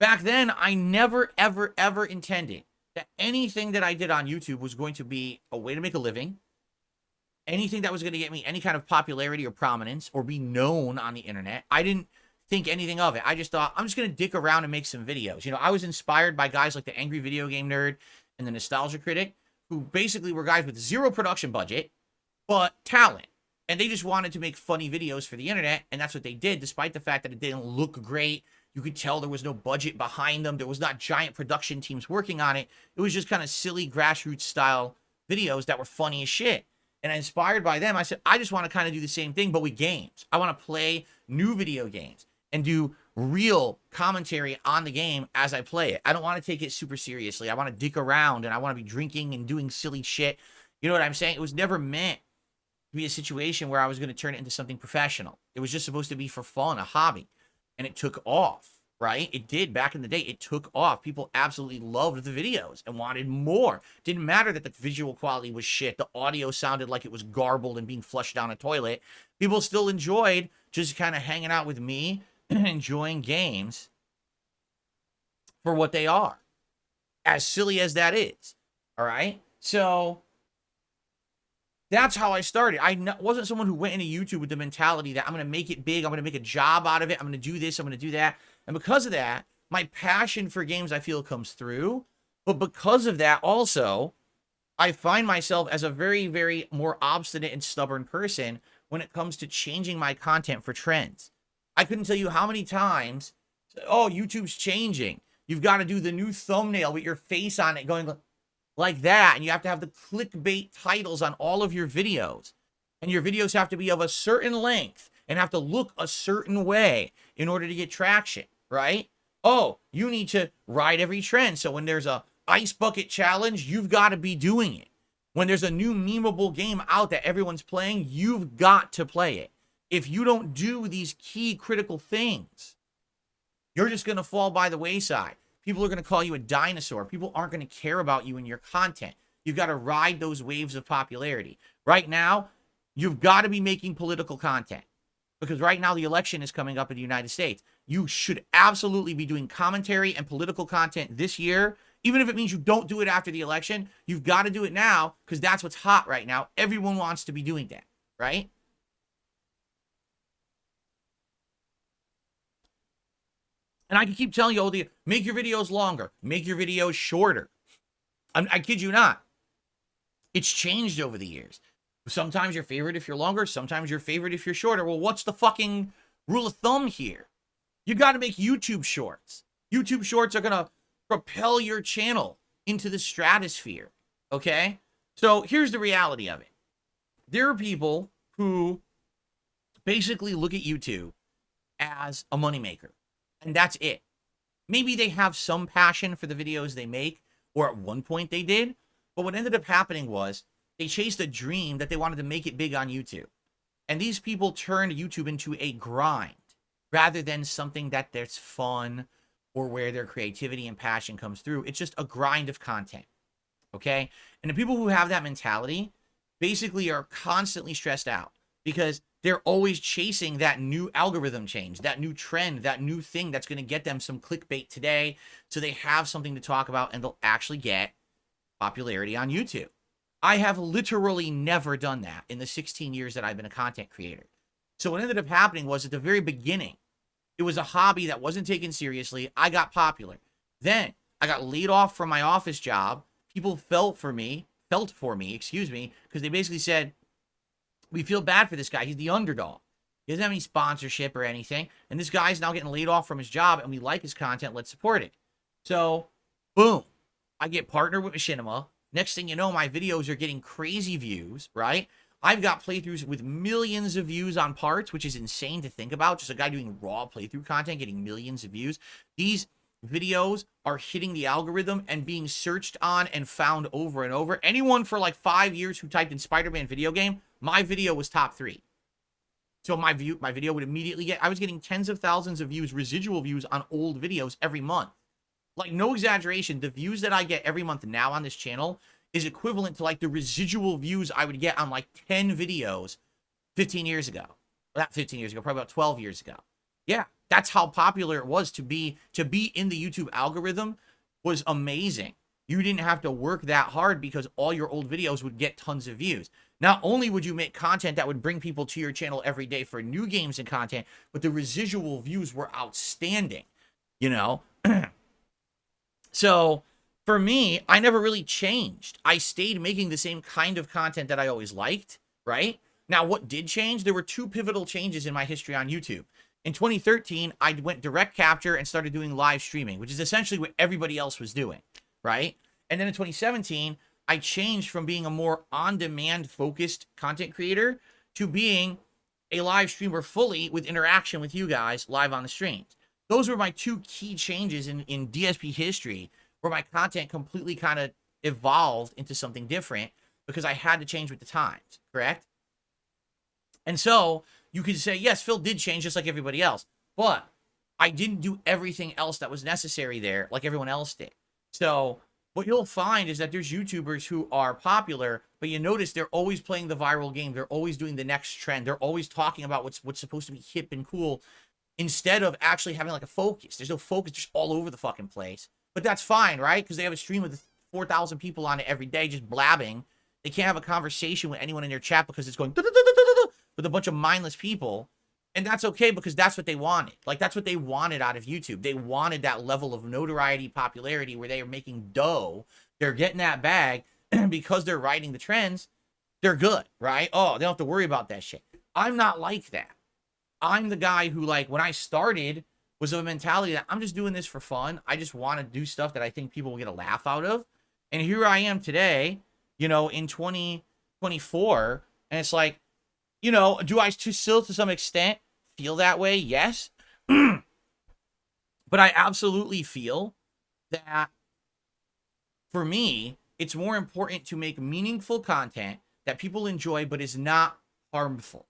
back then, I never, ever, ever intended that anything that I did on YouTube was going to be a way to make a living. Anything that was going to get me any kind of popularity or prominence or be known on the internet. I didn't think anything of it. I just thought, I'm just going to dick around and make some videos. You know, I was inspired by guys like the Angry Video Game Nerd and the Nostalgia Critic, who basically were guys with zero production budget, but talent. And they just wanted to make funny videos for the internet, and that's what they did, despite the fact that it didn't look great. You could tell there was no budget behind them. There was not giant production teams working on it. It was just kind of silly grassroots style videos that were funny as shit. And inspired by them, I said, I just want to kind of do the same thing, but with games. I want to play new video games and do real commentary on the game as I play it. I don't want to take it super seriously. I want to dick around and I want to be drinking and doing silly shit. You know what I'm saying? It was never meant to be a situation where I was going to turn it into something professional. It was just supposed to be for fun, a hobby. And it took off, right? It did back in the day. It took off. People absolutely loved the videos and wanted more. Didn't matter that the visual quality was shit. The audio sounded like it was garbled and being flushed down a toilet. People still enjoyed just kind of hanging out with me and enjoying games for what they are, as silly as that is. All right. So that's how I started. I wasn't someone who went into YouTube with the mentality that I'm going to make it big. I'm going to make a job out of it. I'm going to do this. I'm going to do that. And because of that, my passion for games, I feel, comes through. But because of that, also, I find myself as a very, very more obstinate and stubborn person when it comes to changing my content for trends. I couldn't tell you how many times, oh, YouTube's changing. You've got to do the new thumbnail with your face on it going like that. And you have to have the clickbait titles on all of your videos. And your videos have to be of a certain length and have to look a certain way in order to get traction, right? Oh, you need to ride every trend. So when there's a ice bucket challenge, you've got to be doing it. When there's a new memeable game out that everyone's playing, you've got to play it. If you don't do these key critical things, you're just going to fall by the wayside. People are going to call you a dinosaur. People aren't going to care about you and your content. You've got to ride those waves of popularity. Right now, you've got to be making political content, because right now the election is coming up in the United States. You should absolutely be doing commentary and political content this year. Even if it means you don't do it after the election, you've got to do it now, because that's what's hot right now. Everyone wants to be doing that, right? And I can keep telling you, oh, make your videos longer, make your videos shorter. I kid you not. It's changed over the years. Sometimes you're favored if you're longer. Sometimes you're favored if you're shorter. Well, what's the fucking rule of thumb here? You got to make YouTube shorts. YouTube shorts are going to propel your channel into the stratosphere. Okay? So here's the reality of it. There are people who basically look at YouTube as a moneymaker, and that's it. Maybe they have some passion for the videos they make, or at one point they did, but what ended up happening was they chased a dream that they wanted to make it big on YouTube. And these people turned YouTube into a grind rather than something that there's fun or where their creativity and passion comes through. It's just a grind of content. Okay? And the people who have that mentality basically are constantly stressed out because they're always chasing that new algorithm change, that new trend, that new thing that's going to get them some clickbait today so they have something to talk about and they'll actually get popularity on YouTube. I have literally never done that in the 16 years that I've been a content creator. So what ended up happening was at the very beginning, it was a hobby that wasn't taken seriously. I got popular. Then I got laid off from my office job. People felt for me, because they basically said, we feel bad for this guy. He's the underdog. He doesn't have any sponsorship or anything. And this guy's now getting laid off from his job, and we like his content. Let's support it. So, boom. I get partnered with Machinima. Next thing you know, my videos are getting crazy views, right? I've got playthroughs with millions of views on parts, which is insane to think about. Just a guy doing raw playthrough content getting millions of views. These videos are hitting the algorithm and being searched on and found over and over. Anyone for like 5 years who typed in Spider-Man video game, my video was top 3. So my video would immediately get, I was getting tens of thousands of views, residual views on old videos every month. Like, no exaggeration, the views that I get every month now on this channel is equivalent to like the residual views I would get on like 10 videos 15 years ago. Well, not 15 years ago, probably about 12 years ago. Yeah, that's how popular it was to be in the YouTube algorithm was amazing. You didn't have to work that hard because all your old videos would get tons of views. Not only would you make content that would bring people to your channel every day for new games and content, but the residual views were outstanding, you know? So for me, I never really changed. I stayed making the same kind of content that I always liked, right? Now, what did change? There were 2 pivotal changes in my history on YouTube. In 2013, I went direct capture and started doing live streaming, which is essentially what everybody else was doing, right? And then in 2017, I changed from being a more on-demand focused content creator to being a live streamer fully with interaction with you guys live on the streams. Those were my 2 key changes in DSP history where my content completely kind of evolved into something different because I had to change with the times, correct? And so you could say, yes, Phil did change just like everybody else, but I didn't do everything else that was necessary there like everyone else did. So what you'll find is that there's YouTubers who are popular, but you notice they're always playing the viral game. They're always doing the next trend. They're always talking about what's supposed to be hip and cool instead of actually having like a focus. There's no focus, just all over the fucking place. But that's fine, right? Because they have a stream with 4,000 people on it every day just blabbing. They can't have a conversation with anyone in their chat because it's going with a bunch of mindless people. And that's okay because that's what they wanted. Like, that's what they wanted out of YouTube. They wanted that level of notoriety, popularity where they are making dough. They're getting that bag because they're riding the trends. They're good, right? Oh, they don't have to worry about that shit. I'm not like that. I'm the guy who, like, when I started was of a mentality that I'm just doing this for fun. I just want to do stuff that I think people will get a laugh out of. And here I am today, you know, in 2024. And it's like, you know, do I still to some extent feel that way? Yes. But I absolutely feel that for me, it's more important to make meaningful content that people enjoy, but is not harmful.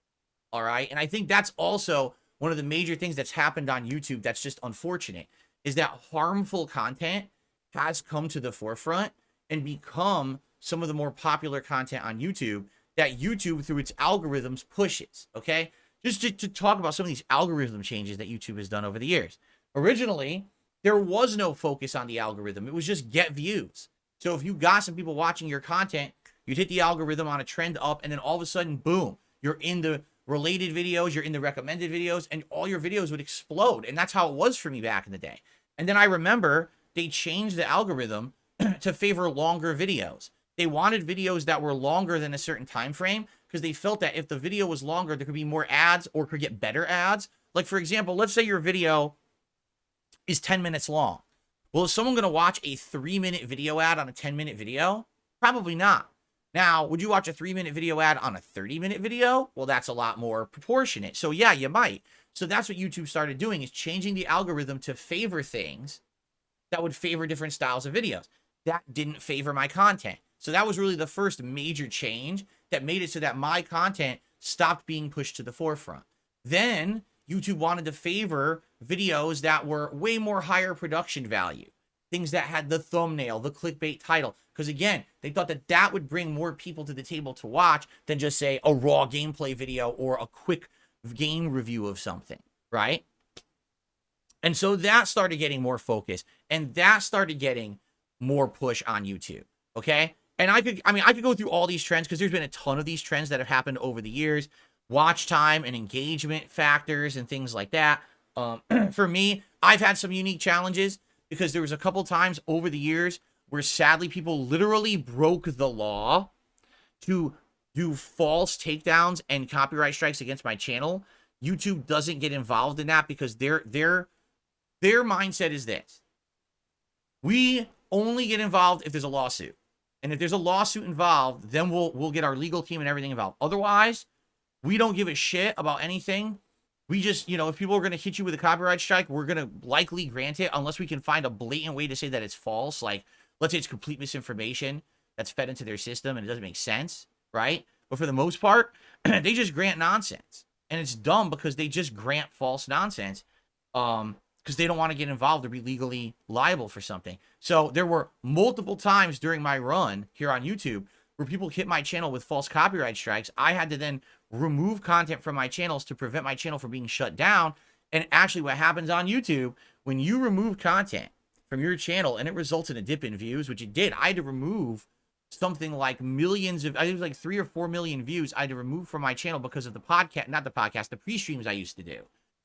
All right. And I think that's also one of the major things that's happened on YouTube that's just unfortunate is that harmful content has come to the forefront and become some of the more popular content on YouTube that YouTube through its algorithms pushes. Okay. Just to talk about some of these algorithm changes that YouTube has done over the years. Originally, there was no focus on the algorithm. It was just get views. So if you got some people watching your content, you'd hit the algorithm on a trend up, and then all of a sudden, boom, you're in the related videos, you're in the recommended videos, and all your videos would explode. And that's how it was for me back in the day. And then I remember they changed the algorithm to favor longer videos. They wanted videos that were longer than a certain time frame because they felt that if the video was longer, there could be more ads or could get better ads. Like, for example, let's say your video is 10 minutes long. Well, is someone going to watch a 3-minute video ad on a 10-minute video? Probably not. Now, would you watch a 3-minute video ad on a 30-minute video? Well, that's a lot more proportionate. So yeah, you might. So that's what YouTube started doing, is changing the algorithm to favor things that would favor different styles of videos. That didn't favor my content. So that was really the first major change that made it so that my content stopped being pushed to the forefront. Then YouTube wanted to favor videos that were way more higher production value. Things that had the thumbnail, the clickbait title. Because again, they thought that that would bring more people to the table to watch than just, say, a raw gameplay video or a quick game review of something, right? And so that started getting more focus, and that started getting more push on YouTube, okay? And I could go through all these trends because there's been a ton of these trends that have happened over the years. Watch time and engagement factors and things like that. For me, I've had some unique challenges because there was a couple times over the years where sadly people literally broke the law to do false takedowns and copyright strikes against my channel. YouTube doesn't get involved in that because their mindset is this: we only get involved if there's a lawsuit. And if there's a lawsuit involved, then we'll get our legal team and everything involved. Otherwise, we don't give a shit about anything. We just, if people are going to hit you with a copyright strike, we're going to likely grant it unless we can find a blatant way to say that it's false. Like, let's say it's complete misinformation that's fed into their system and it doesn't make sense, right? But for the most part, they just grant nonsense. And it's dumb because they just grant false nonsense because they don't want to get involved or be legally liable for something. So there were multiple times during my run here on YouTube where people hit my channel with false copyright strikes. I had to then remove content from my channels to prevent my channel from being shut down. And actually what happens on YouTube, when you remove content from your channel and it results in a dip in views, which it did, I had to remove something like millions of, I think it was like 3 or 4 million views I had to remove from my channel because of the podcast, not the podcast, the pre-streams I used to do.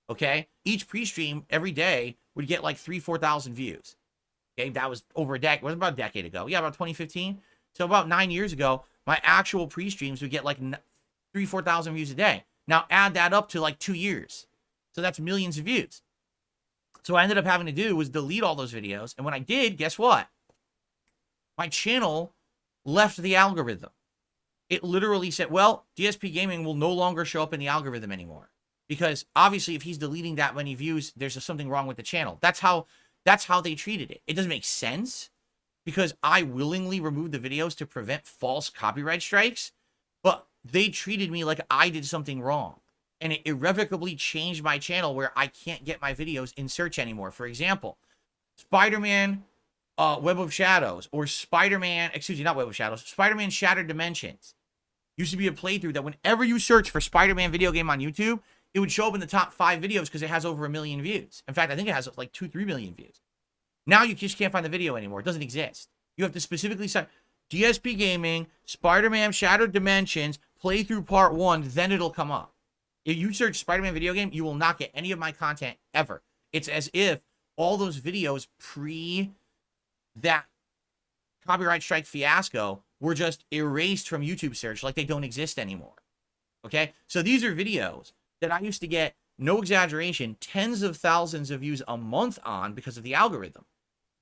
Okay? Each pre-stream every day would get like 3,000-4,000 views. Okay? That was over a decade, was about a decade ago. Yeah, about 2015. So about 9 years ago, my actual pre-streams would get like 3,000-4,000 views a day. Now add that up to like 2 years. So that's millions of views. So what I ended up having to do was delete all those videos. And when I did, guess what? My channel left the algorithm. It literally said, well, DSPGaming will no longer show up in the algorithm anymore. Because obviously if he's deleting that many views, there's something wrong with the channel. That's how they treated it. It doesn't make sense because I willingly removed the videos to prevent false copyright strikes, but they treated me like I did something wrong. And it irrevocably changed my channel where I can't get my videos in search anymore. For example, Spider-Man Web of Shadows, or Spider-Man, not Web of Shadows, Spider-Man Shattered Dimensions. Used to be a playthrough that whenever you search for Spider-Man video game on YouTube, it would show up in the top 5 videos because it has over 1 million views. In fact, I think it has like 2-3 million views. Now you just can't find the video anymore. It doesn't exist. You have to specifically say DSPGaming, Spider-Man Shattered Dimensions, playthrough part 1, then it'll come up. If you search Spider-Man video game, you will not get any of my content ever. It's as if all those videos pre that copyright strike fiasco were just erased from YouTube search, like they don't exist anymore. Okay? So these are videos that I used to get, no exaggeration, tens of thousands of views a month on because of the algorithm.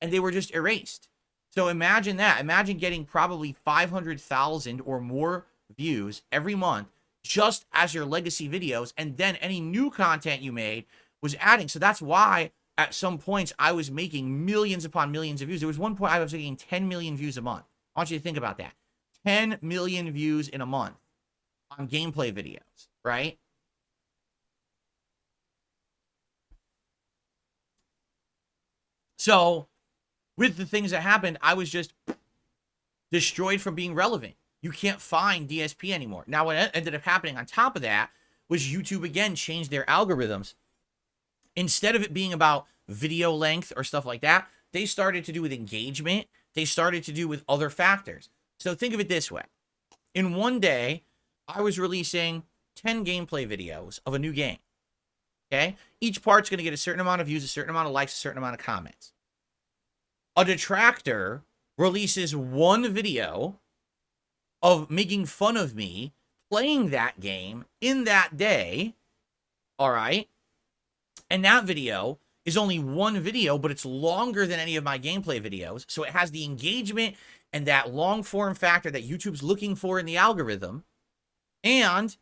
And they were just erased. So imagine that. Imagine getting probably 500,000 or more views every month just as your legacy videos, and then any new content you made was adding. So that's why at some points I was making millions upon millions of views. There was one point I was making 10 million views a month. I want you to think about that. 10 million views in a month on gameplay videos, right? So with the things that happened, I was just destroyed from being relevant. You can't find DSP anymore. Now, what ended up happening on top of that was YouTube again changed their algorithms. Instead of it being about video length or stuff like that, they started to do with engagement. They started to do with other factors. So think of it this way. In one day, I was releasing 10 gameplay videos of a new game. Okay? Each part's going to get a certain amount of views, a certain amount of likes, a certain amount of comments. A detractor releases one video of making fun of me playing that game in that day, all right? And that video is only one video, but it's longer than any of my gameplay videos. So it has the engagement and that long form factor that YouTube's looking for in the algorithm. And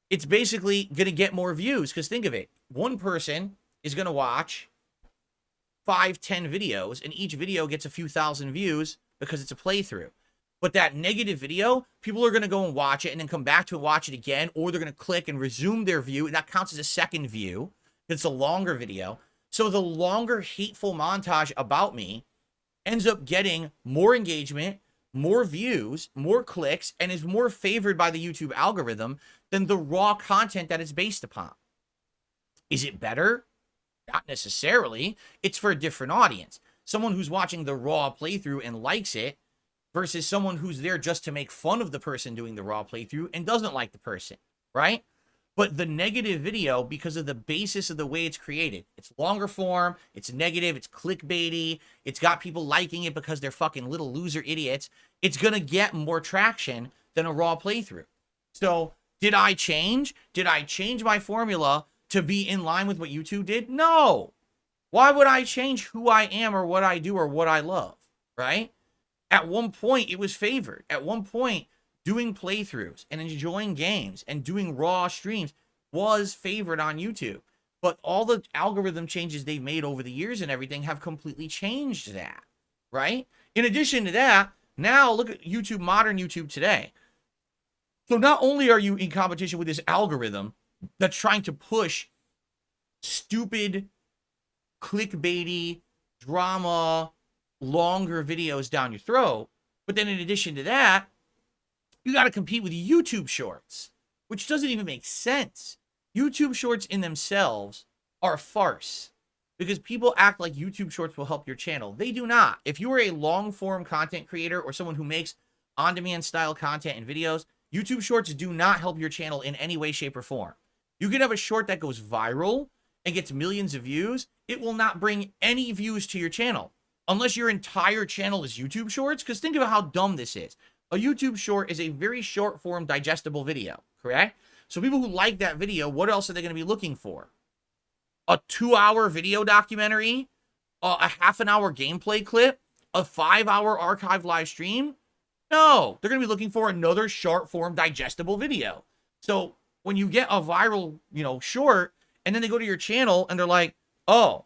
it's basically going to get more views. Because think of it. One person is going to watch 5-10 videos, and each video gets a few thousand views because it's a playthrough. But that negative video, people are going to go and watch it and then come back to it, watch it again, or they're going to click and resume their view, and that counts as a second view. It's a longer video. So the longer hateful montage about me ends up getting more engagement, more views, more clicks, and is more favored by the YouTube algorithm than the raw content that it's based upon. Is it better? Not necessarily. It's for a different audience. Someone who's watching the raw playthrough and likes it versus someone who's there just to make fun of the person doing the raw playthrough and doesn't like the person, right? But the negative video, because of the basis of the way it's created, it's longer form, it's negative, it's clickbaity, it's got people liking it because they're fucking little loser idiots, it's going to get more traction than a raw playthrough. So did I change? Did I change my formula to be in line with what YouTube did? No. Why would I change who I am or what I do or what I love, right? At one point, it was favored. At one point, doing playthroughs and enjoying games and doing raw streams was favored on YouTube. But all the algorithm changes they've made over the years and everything have completely changed that, right? In addition to that, now look at YouTube, modern YouTube today. So not only are you in competition with this algorithm that's trying to push stupid, clickbaity, drama, longer videos down your throat, but then in addition to that, you got to compete with YouTube Shorts, which doesn't even make sense. YouTube Shorts in themselves are a farce because people act like YouTube Shorts will help your channel. They do not. If you are a long-form content creator or someone who makes on-demand style content and videos, YouTube Shorts do not help your channel in any way, shape, or form. You can have a short that goes viral and gets millions of views. It will not bring any views to your channel unless your entire channel is YouTube Shorts, because think about how dumb this is. A YouTube short is a very short form digestible video, correct? So people who like that video, what else are they going to be looking for? A 2-hour video documentary? A half-an-hour gameplay clip? A 5-hour archived live stream? No, they're going to be looking for another short form digestible video. So when you get a viral, short, and then they go to your channel and they're like, oh,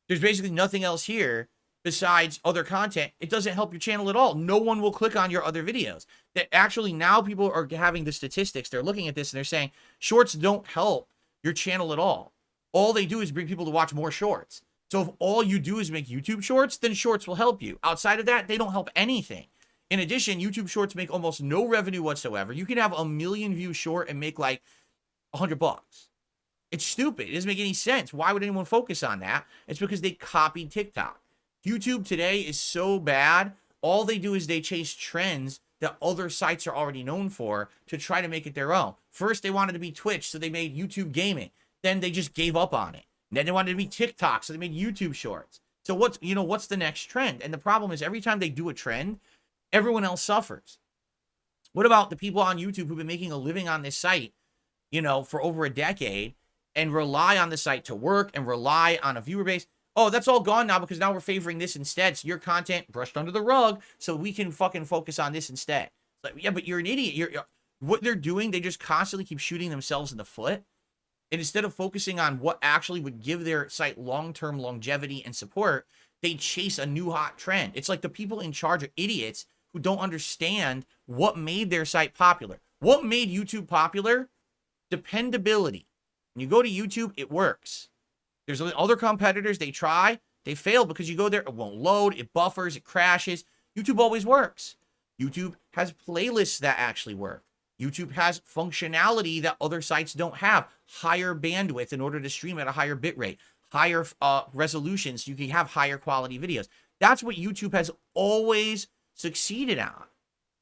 there's basically nothing else here besides other content, it doesn't help your channel at all. No one will click on your other videos. That actually now people are having the statistics. They're looking at this and they're saying shorts don't help your channel at all. All they do is bring people to watch more shorts. So if all you do is make YouTube shorts, then shorts will help you. Outside of that, they don't help anything. In addition, YouTube shorts make almost no revenue whatsoever. You can have a 1 million view short and make like $100. It's stupid. It doesn't make any sense. Why would anyone focus on that? It's because they copied TikTok. YouTube today is so bad, all they do is they chase trends that other sites are already known for to try to make it their own. First, they wanted to be Twitch, so they made YouTube Gaming. Then they just gave up on it. Then they wanted to be TikTok, so they made YouTube Shorts. So what's the next trend? And the problem is every time they do a trend, everyone else suffers. What about the people on YouTube who've been making a living on this site, for over a decade and rely on the site to work and rely on a viewer base? Oh, that's all gone now because now we're favoring this instead. So your content brushed under the rug so we can fucking focus on this instead. It's like, yeah, but you're an idiot. What they're doing, they just constantly keep shooting themselves in the foot. And instead of focusing on what actually would give their site long-term longevity and support, they chase a new hot trend. It's like the people in charge are idiots who don't understand what made their site popular. What made YouTube popular? Dependability. When you go to YouTube, it works. There's other competitors, they try, they fail because you go there, it won't load, it buffers, it crashes. YouTube always works. YouTube has playlists that actually work. YouTube has functionality that other sites don't have. Higher bandwidth in order to stream at a higher bitrate, higher resolution so you can have higher quality videos. That's what YouTube has always succeeded on.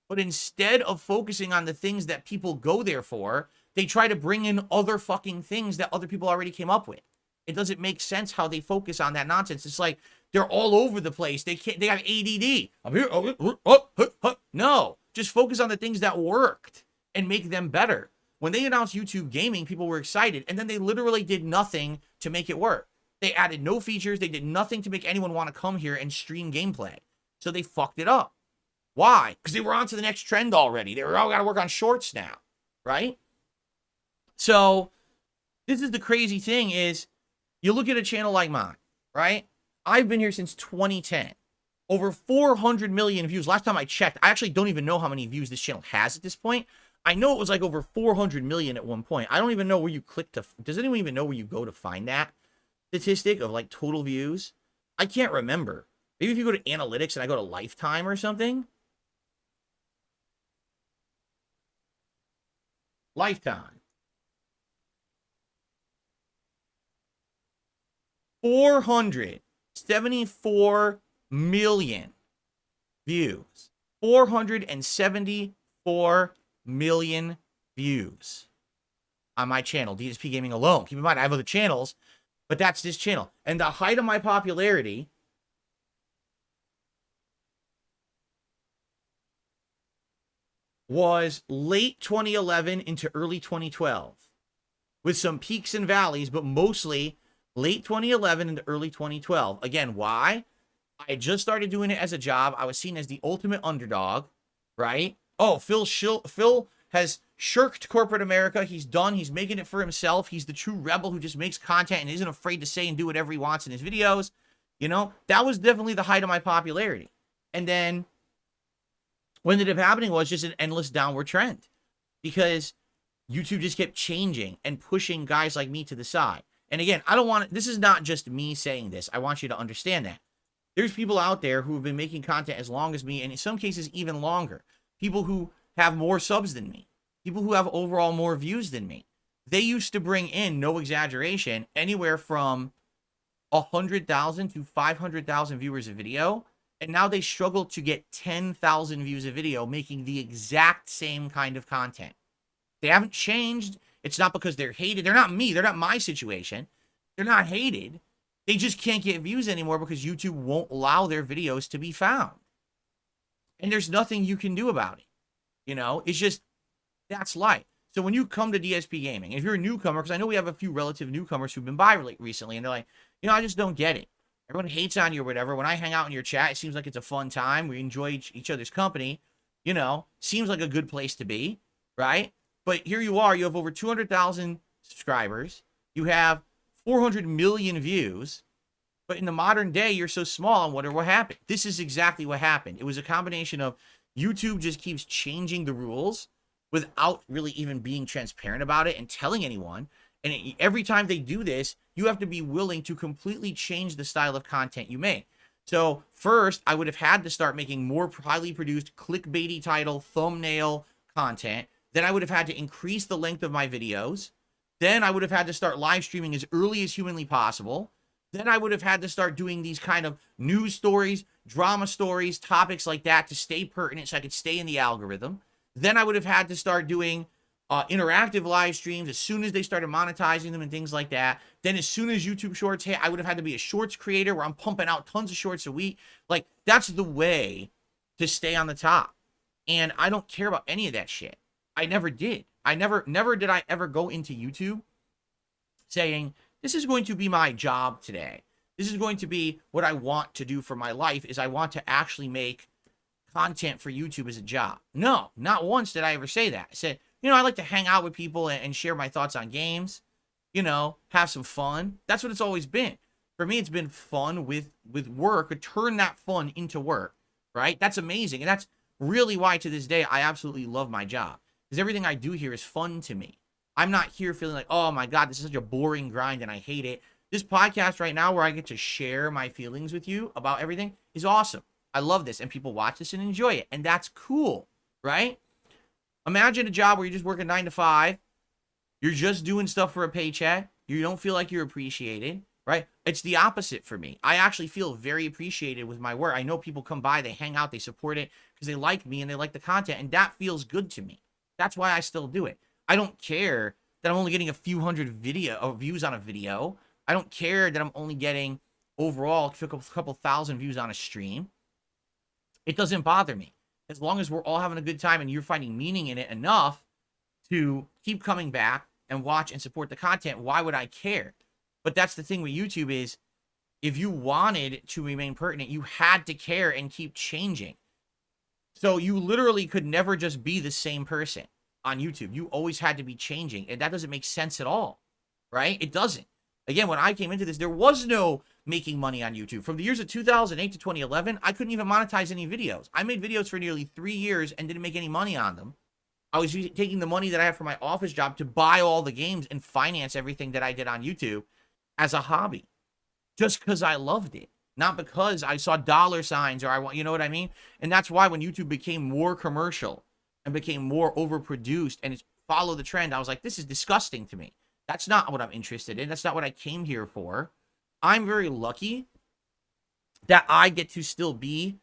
But instead of focusing on the things that people go there for, they try to bring in other fucking things that other people already came up with. It doesn't make sense how they focus on that nonsense. It's like they're all over the place. They have ADD. I'm here. No, just focus on the things that worked. and make them better. When they announced YouTube Gaming, people were excited, and then they literally did nothing to make it work. They added no features. They did nothing to make anyone want to come here and stream gameplay. So they fucked it up. Why? Because they were on to the next trend already. They were, oh, got to work on shorts now, right? So this is the crazy thing is, you look at a channel like mine, right? I've been here since 2010. Over 400 million views. Last time I checked, I actually don't even know how many views this channel has at this point. I know it was like over 400 million at one point. I don't even know where you click to. Does anyone even know where you go to find that statistic of like total views? I can't remember. Maybe if you go to analytics and I go to lifetime or something. Lifetime. 474 million views. 474 million views on my channel, DSP Gaming alone. Keep in mind, I have other channels, but that's this channel. And the height of my popularity was late 2011 into early 2012, with some peaks and valleys, but mostly late 2011 into early 2012. Again, why? I just started doing it as a job. I was seen as the ultimate underdog, right? Oh, Phil has shirked corporate America. He's done. He's making it for himself. He's the true rebel who just makes content and isn't afraid to say and do whatever he wants in his videos. You know, that was definitely the height of my popularity. And then what ended up happening was just an endless downward trend, because YouTube just kept changing and pushing guys like me to the side. And again, I don't want, this is not just me saying this. I want you to understand that there's people out there who have been making content as long as me, and in some cases even longer. People who have more subs than me. People who have overall more views than me. They used to bring in, no exaggeration, anywhere from 100,000 to 500,000 viewers a video. And now they struggle to get 10,000 views a video making the exact same kind of content. They haven't changed. It's not because they're hated. They're not me. They're not my situation. They're not hated. They just can't get views anymore because YouTube won't allow their videos to be found. And there's nothing you can do about it. You know, it's just, that's life. So when you come to DSP Gaming, if you're a newcomer, because I know we have a few relative newcomers who've been by recently, and they're like, you know, I just don't get it. Everyone hates on you or whatever. When I hang out in your chat, it seems like it's a fun time. We enjoy each other's company. You know, seems like a good place to be, right? But here you are. You have over 200,000 subscribers. You have 400 million views. But in the modern day, you're so small, and wonder what happened. This is exactly what happened. It was a combination of YouTube just keeps changing the rules without really even being transparent about it and telling anyone. And every time they do this, you have to be willing to completely change the style of content you make. So first, I would have had to start making more highly produced clickbaity title, thumbnail content. Then I would have had to increase the length of my videos. Then I would have had to start live streaming as early as humanly possible. Then I would have had to start doing these kind of news stories, drama stories, topics like that to stay pertinent so I could stay in the algorithm. Then I would have had to start doing interactive live streams as soon as they started monetizing them and things like that. Then as soon as YouTube Shorts hit, I would have had to be a shorts creator where I'm pumping out tons of shorts a week. Like, that's the way to stay on the top. And I don't care about any of that shit. I never did. Never did I ever go into YouTube saying, this is going to be my job today. This is going to be what I want to do for my life, is I want to actually make content for YouTube as a job. No, not once did I ever say that. I said, you know, I like to hang out with people and share my thoughts on games, you know, have some fun. That's what it's always been. For me, it's been fun with work, or turn that fun into work, right? That's amazing. And that's really why to this day, I absolutely love my job, because everything I do here is fun to me. I'm not here feeling like, oh my God, this is such a boring grind and I hate it. This podcast right now where I get to share my feelings with you about everything is awesome. I love this, and people watch this and enjoy it, and that's cool, right? Imagine a job where you're just working 9 to 5. You're just doing stuff for a paycheck. You don't feel like you're appreciated, right? It's the opposite for me. I actually feel very appreciated with my work. I know people come by, they hang out, they support it because they like me and they like the content, and that feels good to me. That's why I still do it. I don't care that I'm only getting a few hundred views on a video. I don't care that I'm only getting overall a couple thousand views on a stream. It doesn't bother me. As long as we're all having a good time and you're finding meaning in it enough, to keep coming back and watch and support the content. Why would I care? But that's the thing with YouTube is, if you wanted to remain pertinent, you had to care and keep changing. So you literally could never just be the same person on YouTube. You always had to be changing, and that doesn't make sense at all, right? It doesn't. Again, when I came into this, there was no making money on YouTube. From the years of 2008 to 2011, I couldn't even monetize any videos. I made videos for nearly 3 years and didn't make any money on them. I was taking the money that I had for my office job to buy all the games and finance everything that I did on YouTube as a hobby, just because I loved it, not because I saw dollar signs or I want, you know what I mean? And that's why when YouTube became more commercial and became more overproduced and it followed the trend, I was like, this is disgusting to me. That's not what I'm interested in. That's not what I came here for. I'm very lucky that I get to still be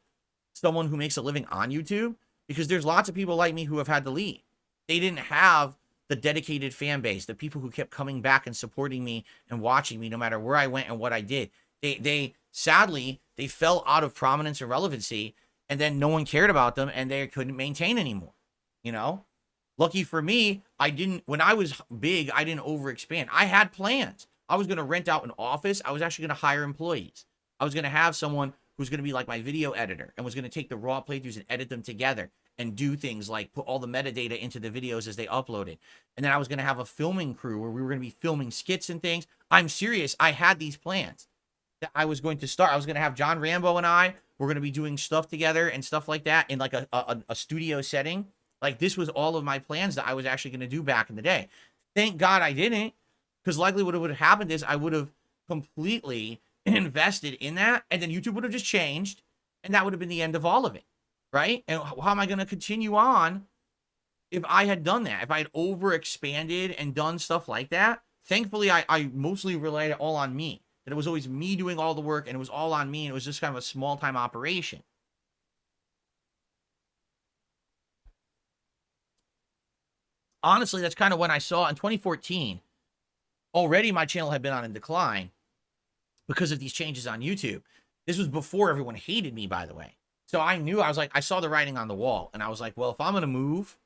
someone who makes a living on YouTube, because there's lots of people like me who have had to leave. They didn't have the dedicated fan base, the people who kept coming back and supporting me and watching me no matter where I went and what I did. They sadly, they fell out of prominence and relevancy, and then no one cared about them and they couldn't maintain anymore, you know? Lucky for me, when I was big, I didn't overexpand. I had plans. I was going to rent out an office. I was actually going to hire employees. I was going to have someone who's going to be like my video editor and was going to take the raw playthroughs and edit them together and do things like put all the metadata into the videos as they uploaded. And then I was going to have a filming crew where we were going to be filming skits and things. I'm serious. I had these plans that I was going to start. I was going to have John Rambo and I were going to be doing stuff together and stuff like that in like a studio setting. Like, this was all of my plans that I was actually going to do back in the day. Thank God I didn't, because likely what would have happened is I would have completely invested in that, and then YouTube would have just changed, and that would have been the end of all of it, right? And how am I going to continue on if I had done that? If I had overexpanded and done stuff like that? Thankfully, I mostly relied it all on me. That it was always me doing all the work, and it was all on me, and it was just kind of a small-time operation. Honestly, that's kind of when I saw in 2014, already my channel had been on a decline because of these changes on YouTube. This was before everyone hated me, by the way. So I knew, I was like, I saw the writing on the wall, and I was like, well, if I'm going to move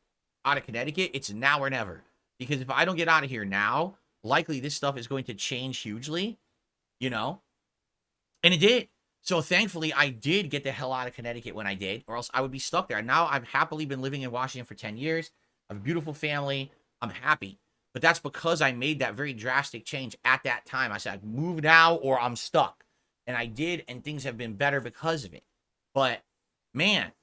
out of Connecticut, it's now or never. Because if I don't get out of here now, likely this stuff is going to change hugely, you know? And it did. So thankfully, I did get the hell out of Connecticut when I did, or else I would be stuck there. Now I've happily been living in Washington for 10 years. I have a beautiful family. I'm happy. But that's because I made that very drastic change at that time. I said, move now or I'm stuck. And I did, and things have been better because of it. But, man,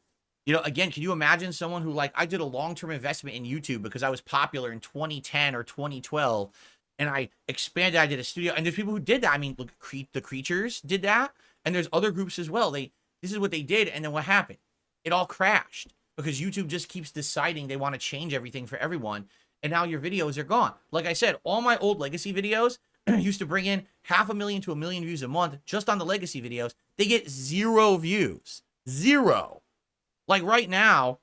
you know, again, can you imagine someone who, like, I did a long-term investment in YouTube because I was popular in 2010 or 2012, and I expanded, I did a studio, and there's people who did that. I mean, look, the Creatures did that, and there's other groups as well. This is what they did, and then what happened? It all crashed. Because YouTube just keeps deciding they want to change everything for everyone, and now your videos are gone. Like I said, all my old legacy videos used to bring in 500,000 to 1 million views a month just on the legacy videos. They get 0 views. 0. Like right now,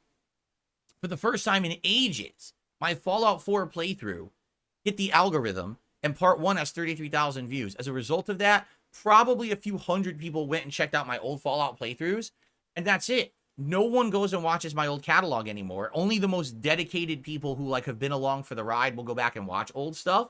for the first time in ages, my Fallout 4 playthrough hit the algorithm, and part 1 has 33,000 views. As a result of that, probably a few hundred people went and checked out my old Fallout playthroughs, and that's it. No one goes and watches my old catalog anymore. Only the most dedicated people who like have been along for the ride will go back and watch old stuff.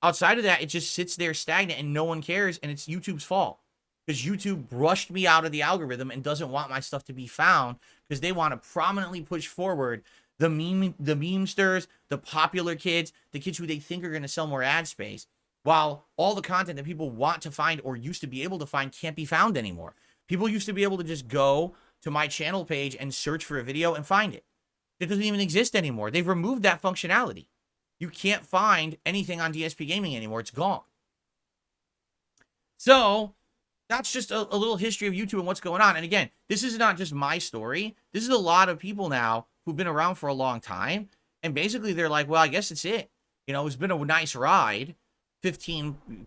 Outside of that, it just sits there stagnant and no one cares, and it's YouTube's fault. Because YouTube brushed me out of the algorithm and doesn't want my stuff to be found because they want to prominently push forward the memesters, the popular kids, the kids who they think are going to sell more ad space, while all the content that people want to find or used to be able to find can't be found anymore. People used to be able to just go to my channel page and search for a video and find it. It doesn't even exist anymore. They've removed that functionality. You can't find anything on DSPGaming anymore. It's gone. So that's just a little history of YouTube and what's going on. And again, this is not just my story. This is a lot of people now who've been around for a long time. And basically they're like, well, I guess it's it. You know, it's been a nice ride, 15,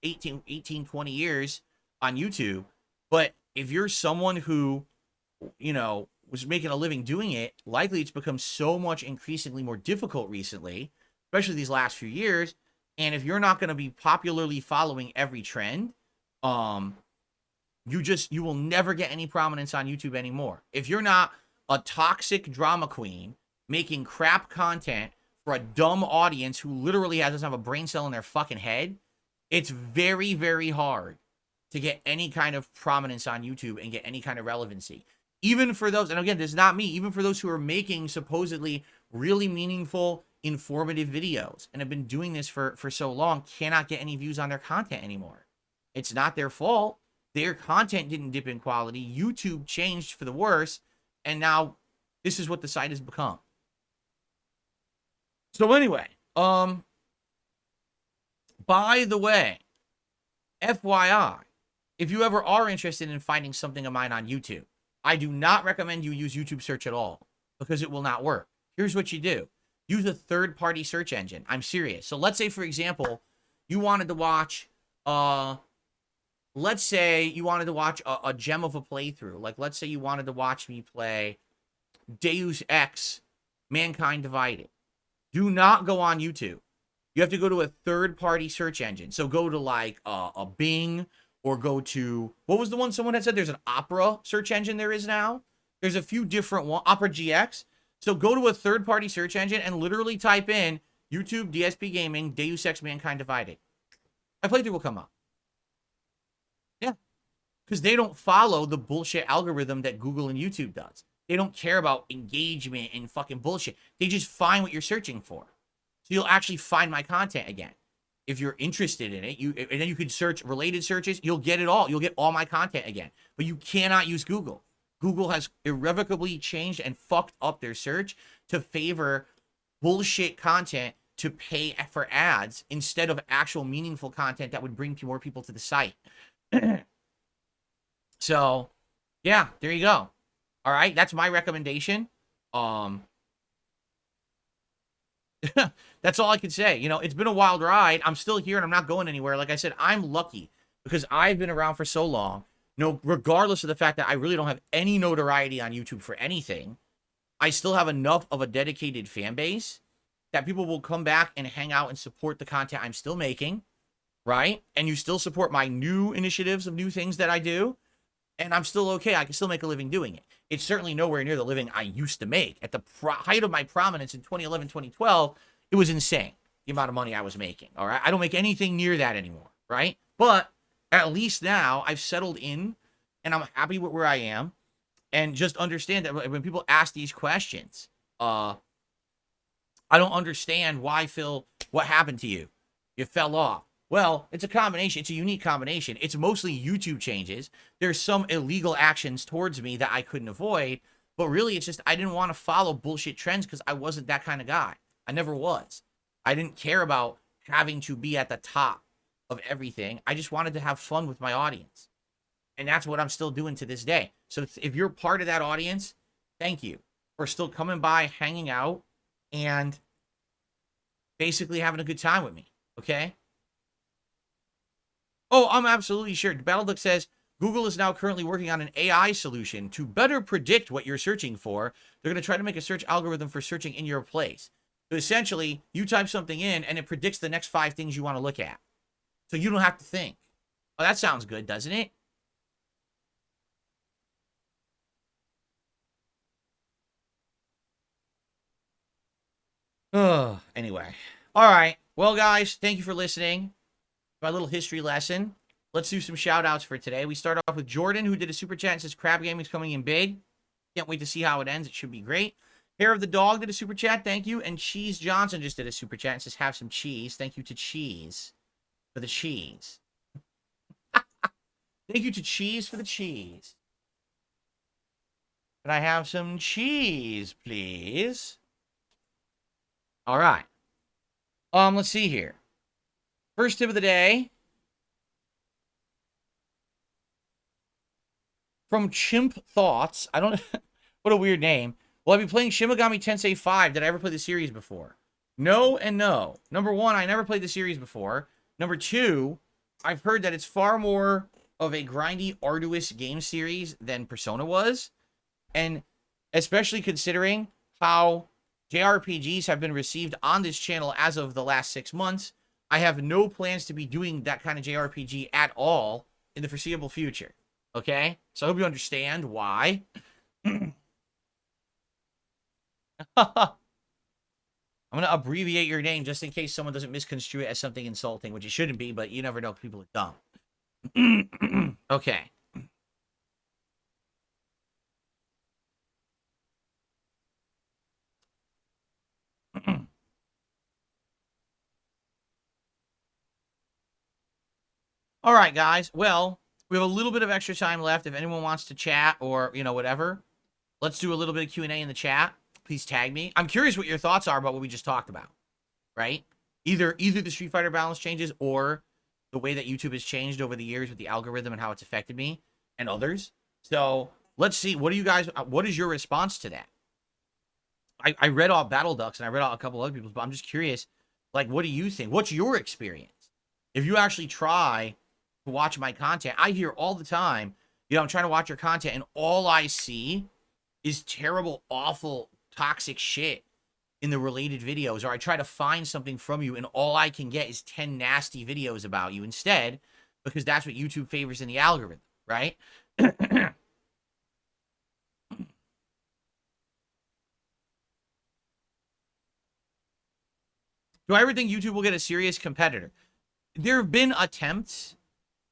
18, 20 years on YouTube. But if you're someone who, you know, was making a living doing it, likely it's become so much increasingly more difficult recently, especially these last few years. And if you're not going to be popularly following every trend, you will never get any prominence on YouTube anymore. If you're not a toxic drama queen making crap content for a dumb audience who literally doesn't have a brain cell in their fucking head, it's very, very hard to get any kind of prominence on YouTube and get any kind of relevancy. Even for those, and again, this is not me, even for those who are making supposedly really meaningful, informative videos and have been doing this for so long, cannot get any views on their content anymore. It's not their fault. Their content didn't dip in quality. YouTube changed for the worse, and now this is what the site has become. So anyway, by the way, FYI, if you ever are interested in finding something of mine on YouTube, I do not recommend you use YouTube search at all because it will not work. Here's what you do. Use a third-party search engine. I'm serious. So let's say, for example, you wanted to watch, let's say you wanted to watch a gem of a playthrough. Like, let's say you wanted to watch me play Deus Ex Mankind Divided. Do not go on YouTube. You have to go to a third-party search engine. So go to, like, a Bing, or go to, what was the one someone had said? There's an Opera search engine there is now. There's a few different ones, Opera GX. So go to a third-party search engine and literally type in YouTube DSPGaming Deus Ex Mankind Divided. My playthrough will come up. Yeah. Because they don't follow the bullshit algorithm that Google and YouTube does. They don't care about engagement and fucking bullshit. They just find what you're searching for. So you'll actually find my content again. If you're interested in it, and then you can search related searches, you'll get it all. You'll get all my content again. But you cannot use Google. Google has irrevocably changed and fucked up their search to favor bullshit content to pay for ads instead of actual meaningful content that would bring more people to the site. So, yeah, there you go. All right, that's my recommendation. That's all I can say. You know, it's been a wild ride. I'm still here and I'm not going anywhere. Like I said, I'm lucky because I've been around for so long. No, regardless of the fact that I really don't have any notoriety on YouTube for anything, I still have enough of a dedicated fan base that people will come back and hang out and support the content I'm still making, right? And you still support my new initiatives of new things that I do, and I'm still okay. I can still make a living doing it. It's certainly nowhere near the living I used to make. At the height of my prominence in 2011, 2012, it was insane, the amount of money I was making, all right? I don't make anything near that anymore, right? But at least now I've settled in, and I'm happy with where I am, and just understand that when people ask these questions, I don't understand why, Phil, what happened to you? You fell off. Well, it's a combination. It's a unique combination. It's mostly YouTube changes. There's some illegal actions towards me that I couldn't avoid, but really it's just I didn't want to follow bullshit trends because I wasn't that kind of guy. I never was. I didn't care about having to be at the top of everything. I just wanted to have fun with my audience. And that's what I'm still doing to this day. So if you're part of that audience, thank you for still coming by, hanging out, and basically having a good time with me, okay? Oh, I'm absolutely sure. Battleduck says, Google is now currently working on an AI solution to better predict what you're searching for. They're going to try to make a search algorithm for searching in your place. So essentially, you type something in, and it predicts the next 5 things you want to look at. So you don't have to think. Oh, that sounds good, doesn't it? Anyway. All right. Well, guys, thank you for listening. My little history lesson. Let's do some shout-outs for today. We start off with Jordan, who did a super chat and says, Crab Gaming's coming in big. Can't wait to see how it ends. It should be great. Hair of the Dog did a super chat. Thank you. And Cheese Johnson just did a super chat and says, have some cheese. Thank you to Cheese for the cheese. Thank you to Cheese for the cheese. Can I have some cheese, please? All right. Let's see here. First tip of the day. From Chimp Thoughts. I don't... What a weird name. Will I be playing Shin Megami Tensei 5? Did I ever play the series before? No and no. Number one, I never played the series before. Number two, I've heard that it's far more of a grindy, arduous game series than Persona was. And especially considering how JRPGs have been received on this channel as of the last 6 months, I have no plans to be doing that kind of JRPG at all in the foreseeable future. Okay? So I hope you understand why. I'm I'm going to abbreviate your name just in case someone doesn't misconstrue it as something insulting, which it shouldn't be, but you never know, people are dumb. Okay. All right, guys. Well, we have a little bit of extra time left. If anyone wants to chat or, whatever, let's do a little bit of Q&A in the chat. Please tag me. I'm curious what your thoughts are about what we just talked about, right? Either the Street Fighter balance changes or the way that YouTube has changed over the years with the algorithm and how it's affected me and others. So let's see. What is your response to that? I read all Battle Ducks and I read all a couple other people's, but I'm just curious, like, what do you think? What's your experience? If you actually try to watch my content, I hear all the time, I'm trying to watch your content and all I see is terrible, awful, toxic shit in the related videos, or I try to find something from you and all I can get is 10 nasty videos about you instead, because that's what YouTube favors in the algorithm, right? Do I ever think YouTube will get a serious competitor? There have been attempts,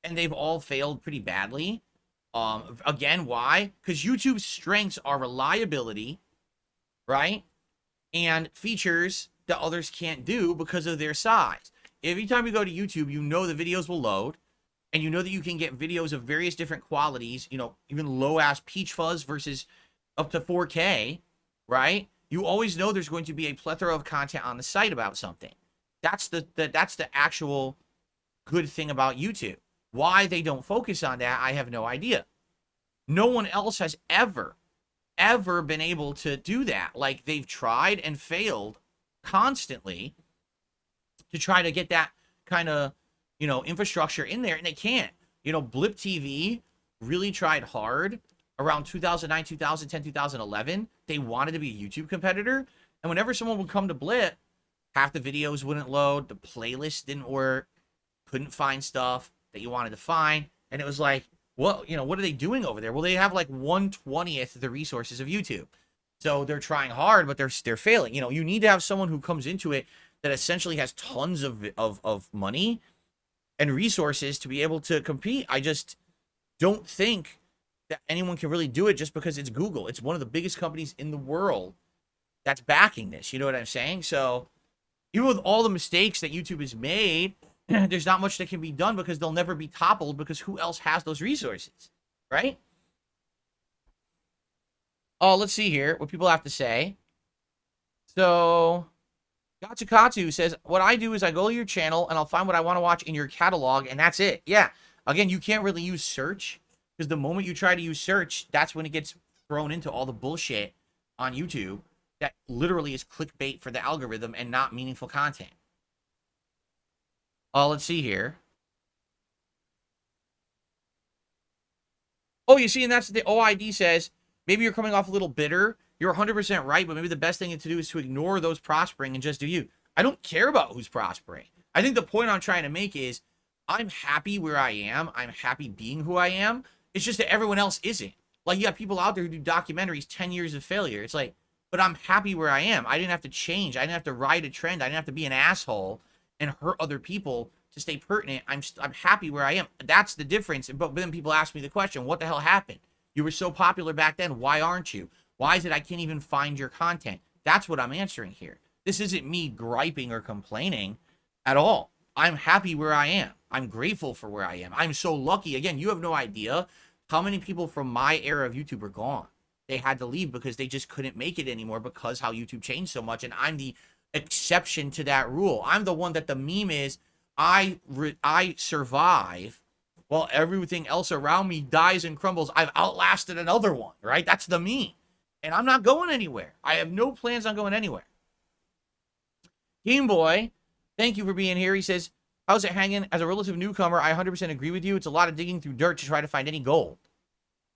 and they've all failed pretty badly. Again, why? Because YouTube's strengths are reliability, right? And features that others can't do because of their size. Every time you go to YouTube, you know the videos will load, and you know that you can get videos of various different qualities, even low-ass peach fuzz versus up to 4K, right? You always know there's going to be a plethora of content on the site about something. That's the actual good thing about YouTube. Why they don't focus on that, I have no idea. No one else has ever been able to do that. Like, they've tried and failed constantly to try to get that kind of, infrastructure in there, and they can't. Blip TV really tried hard around 2009, 2010, 2011. They wanted to be a YouTube competitor, and whenever someone would come to Blip, half the videos wouldn't load, the playlist didn't work, couldn't find stuff that you wanted to find, and it was like, well, what are they doing over there? Well, they have like 1/20th of the resources of YouTube. So they're trying hard, but they're failing. You need to have someone who comes into it that essentially has tons of money and resources to be able to compete. I just don't think that anyone can really do it just because it's Google. It's one of the biggest companies in the world that's backing this. You know what I'm saying? So even with all the mistakes that YouTube has made, there's not much that can be done because they'll never be toppled, because who else has those resources, right? Oh, let's see here what people have to say. So, Gatsukatsu says, what I do is I go to your channel and I'll find what I want to watch in your catalog, and that's it. Yeah. Again, you can't really use search, because the moment you try to use search, that's when it gets thrown into all the bullshit on YouTube that literally is clickbait for the algorithm and not meaningful content. Let's see here. Oh, you see, and that's the OID says, maybe you're coming off a little bitter. You're 100% right, but maybe the best thing to do is to ignore those prospering and just do you. I don't care about who's prospering. I think the point I'm trying to make is, I'm happy where I am. I'm happy being who I am. It's just that everyone else isn't. Like, you got people out there who do documentaries, 10 years of failure. It's like, but I'm happy where I am. I didn't have to change. I didn't have to ride a trend. I didn't have to be an asshole and hurt other people to stay pertinent. I'm happy where I am. That's the difference. But then people ask me the question, what the hell happened? You were so popular back then. Why aren't you? Why is it I can't even find your content? That's what I'm answering here. This isn't me griping or complaining at all. I'm happy where I am. I'm grateful for where I am. I'm so lucky. Again, you have no idea how many people from my era of YouTube are gone. They had to leave because they just couldn't make it anymore because how YouTube changed so much. And I'm the exception to that rule. I'm the one that the meme is, I survive while everything else around me dies and crumbles. I've outlasted another one, right? That's the meme. And I'm not going anywhere. I have no plans on going anywhere. Game Boy, thank you for being here. He says, how's it hanging? As a relative newcomer, I 100% agree with you. It's a lot of digging through dirt to try to find any gold.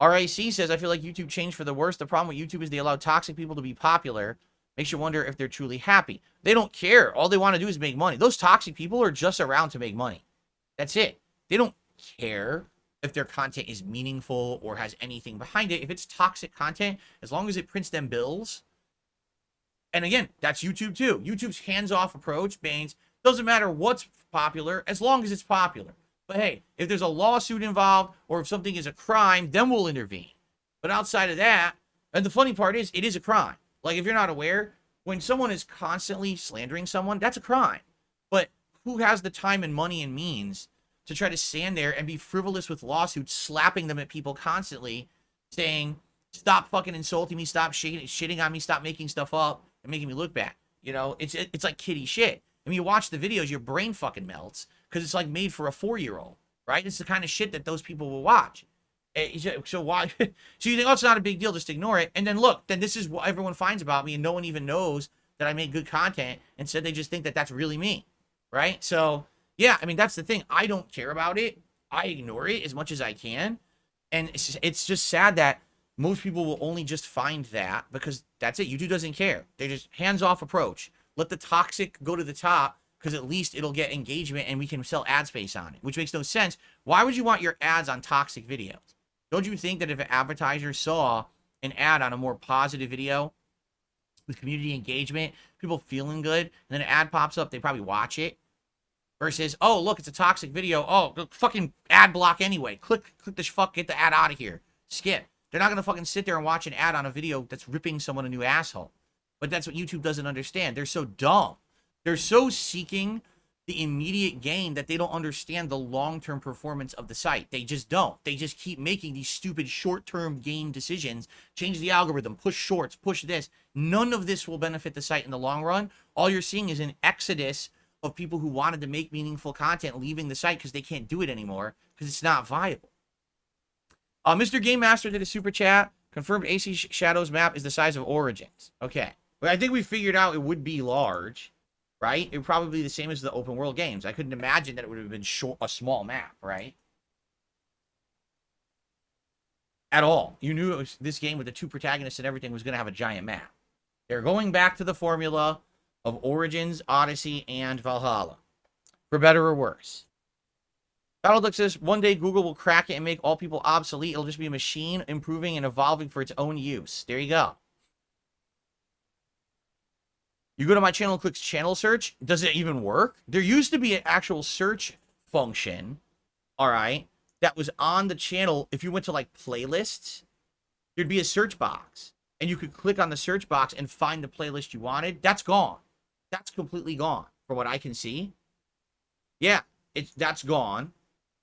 RAC says, I feel like YouTube changed for the worse. The problem with YouTube is they allow toxic people to be popular. Makes you wonder if they're truly happy. They don't care. All they want to do is make money. Those toxic people are just around to make money. That's it. They don't care if their content is meaningful or has anything behind it. If it's toxic content, as long as it prints them bills, And again, that's YouTube too. YouTube's hands-off approach means doesn't matter what's popular as long as it's popular. But hey, if there's a lawsuit involved or if something is a crime, then we'll intervene. But outside of that, and the funny part is, it is a crime. Like, if you're not aware, when someone is constantly slandering someone, that's a crime. But who has the time and money and means to try to stand there and be frivolous with lawsuits, slapping them at people constantly, saying, stop fucking insulting me, stop shitting on me, stop making stuff up and making me look bad. You know, it's like kiddie shit. I mean, you watch the videos, your brain fucking melts because it's like made for a 4-year-old, right? It's the kind of shit that those people will watch. So why? So you think, oh, it's not a big deal, just ignore it. And then look, then this is what everyone finds about me, and no one even knows that I make good content. Instead, they just think that that's really me, right? So yeah, I mean, that's the thing. I don't care about it. I ignore it as much as I can, and it's just sad that most people will only just find that because that's it. YouTube doesn't care. They just hands-off approach. Let the toxic go to the top because at least it'll get engagement and we can sell ad space on it, which makes no sense. Why would you want your ads on toxic videos? Don't you think that if an advertiser saw an ad on a more positive video with community engagement, people feeling good, and then an ad pops up, they probably watch it? Versus, oh, look, it's a toxic video. Oh, fucking ad block anyway. Click this fuck, get the ad out of here. Skip. They're not going to fucking sit there and watch an ad on a video that's ripping someone a new asshole. But that's what YouTube doesn't understand. They're so dumb. They're so seeking the immediate gain that they don't understand the long-term performance of the site. They just don't. They just keep making these stupid short-term gain decisions. Change the algorithm, push shorts, push this. None of this will benefit the site in the long run. All you're seeing is an exodus of people who wanted to make meaningful content leaving the site because they can't do it anymore because it's not viable. Mr. Game Master did a super chat. Confirmed AC Shadows map is the size of Origins. Okay. Well, I think we figured out it would be large, right? It would probably be the same as the open world games. I couldn't imagine that it would have been a small map, right? At all. You knew it was, this game with the 2 protagonists and everything was going to have a giant map. They're going back to the formula of Origins, Odyssey, and Valhalla. For better or worse. Battleduck says, one day Google will crack it and make all people obsolete. It'll just be a machine improving and evolving for its own use. There you go. You go to my channel and click channel search. Does it even work? There used to be an actual search function, all right, that was on the channel. If you went to, like, playlists, there'd be a search box. And you could click on the search box and find the playlist you wanted. That's gone. That's completely gone, from what I can see. Yeah, that's gone.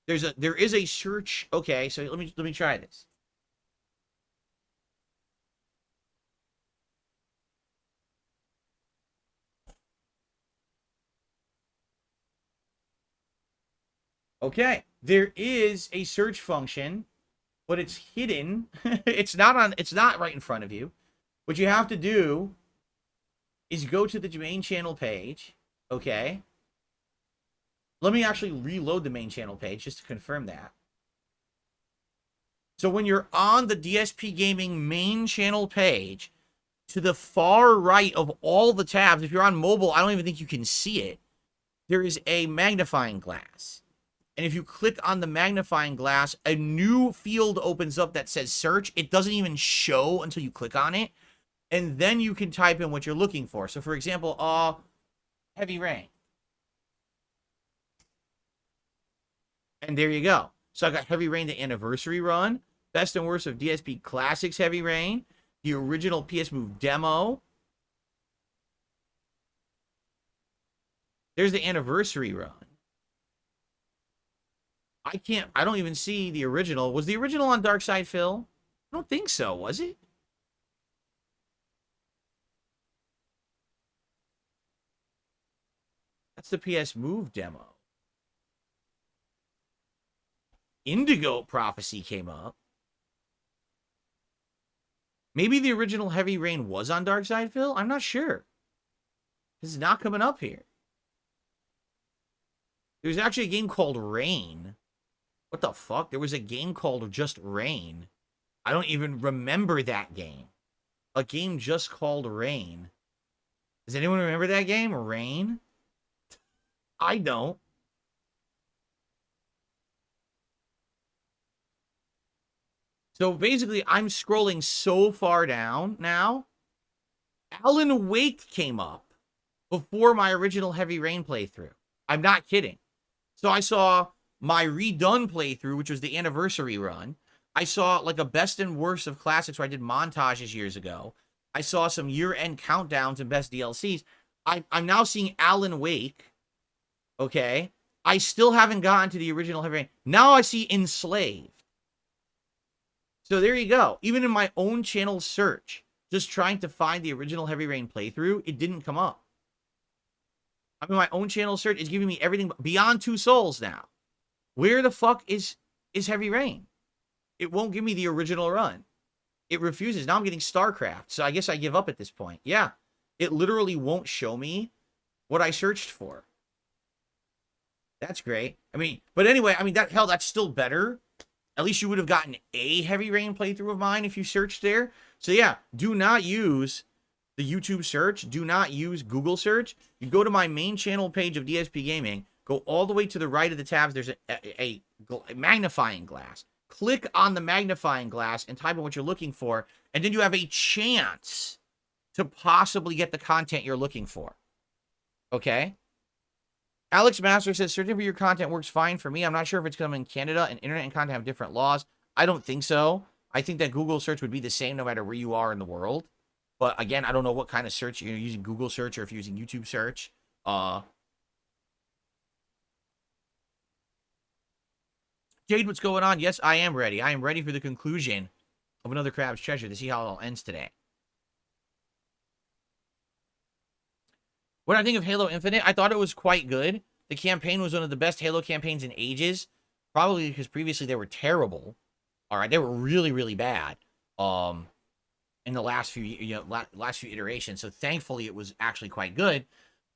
There is a search. Okay, so let me try this. Okay, there is a search function, but it's hidden. It's not right in front of you. What you have to do is go to the main channel page, okay? Let me actually reload the main channel page just to confirm that. So when you're on the DSPGaming main channel page, to the far right of all the tabs, if you're on mobile, I don't even think you can see it, there is a magnifying glass. And if you click on the magnifying glass, a new field opens up that says search. It doesn't even show until you click on it. And then you can type in what you're looking for. So, for example, Heavy Rain. And there you go. So I got Heavy Rain, the anniversary run, best and worst of DSP Classics Heavy Rain, the original PS Move demo. There's the anniversary run. I don't even see the original. Was the original on Dark Side Phil? I don't think so, was it? That's the PS Move demo. Indigo Prophecy came up. Maybe the original Heavy Rain was on Dark Side Phil? I'm not sure. This is not coming up here. There's actually a game called Rain. What the fuck? There was a game called just Rain. I don't even remember that game. A game just called Rain. Does anyone remember that game? Rain? I don't. So basically, I'm scrolling so far down now. Alan Wake came up before my original Heavy Rain playthrough. I'm not kidding. So I saw my redone playthrough, which was the anniversary run. I saw like a best and worst of classics where I did montages years ago. I saw some year-end countdowns and best DLCs. I'm now seeing Alan Wake. Okay. I still haven't gotten to the original Heavy Rain. Now I see Enslaved. So there you go. Even in my own channel search, just trying to find the original Heavy Rain playthrough, it didn't come up. I mean, my own channel search is giving me everything beyond Two Souls now. Where the fuck is Heavy Rain? It won't give me the original run. It refuses. Now I'm getting StarCraft, so I guess I give up at this point. Yeah, it literally won't show me what I searched for. That's great. I mean, but anyway, I mean, that's still better. At least you would have gotten a Heavy Rain playthrough of mine if you searched there. So yeah, do not use the YouTube search. Do not use Google search. You go to my main channel page of DSPGaming, go all the way to the right of the tabs. There's a magnifying glass. Click on the magnifying glass and type in what you're looking for, and then you have a chance to possibly get the content you're looking for. Okay? Alex Master says, searching for your content works fine for me. I'm not sure if it's coming in Canada and internet and content have different laws. I don't think so. I think that Google search would be the same no matter where you are in the world. But again, I don't know what kind of search you're using, Google search or if you're using YouTube search. Jade, what's going on? Yes, I am ready. I am ready for the conclusion of Another Crab's Treasure to see how it all ends today. What I think of Halo Infinite, I thought it was quite good. The campaign was one of the best Halo campaigns in ages. Probably because previously they were terrible. All right, they were really, really bad. In the last few, last few iterations. So thankfully, it was actually quite good.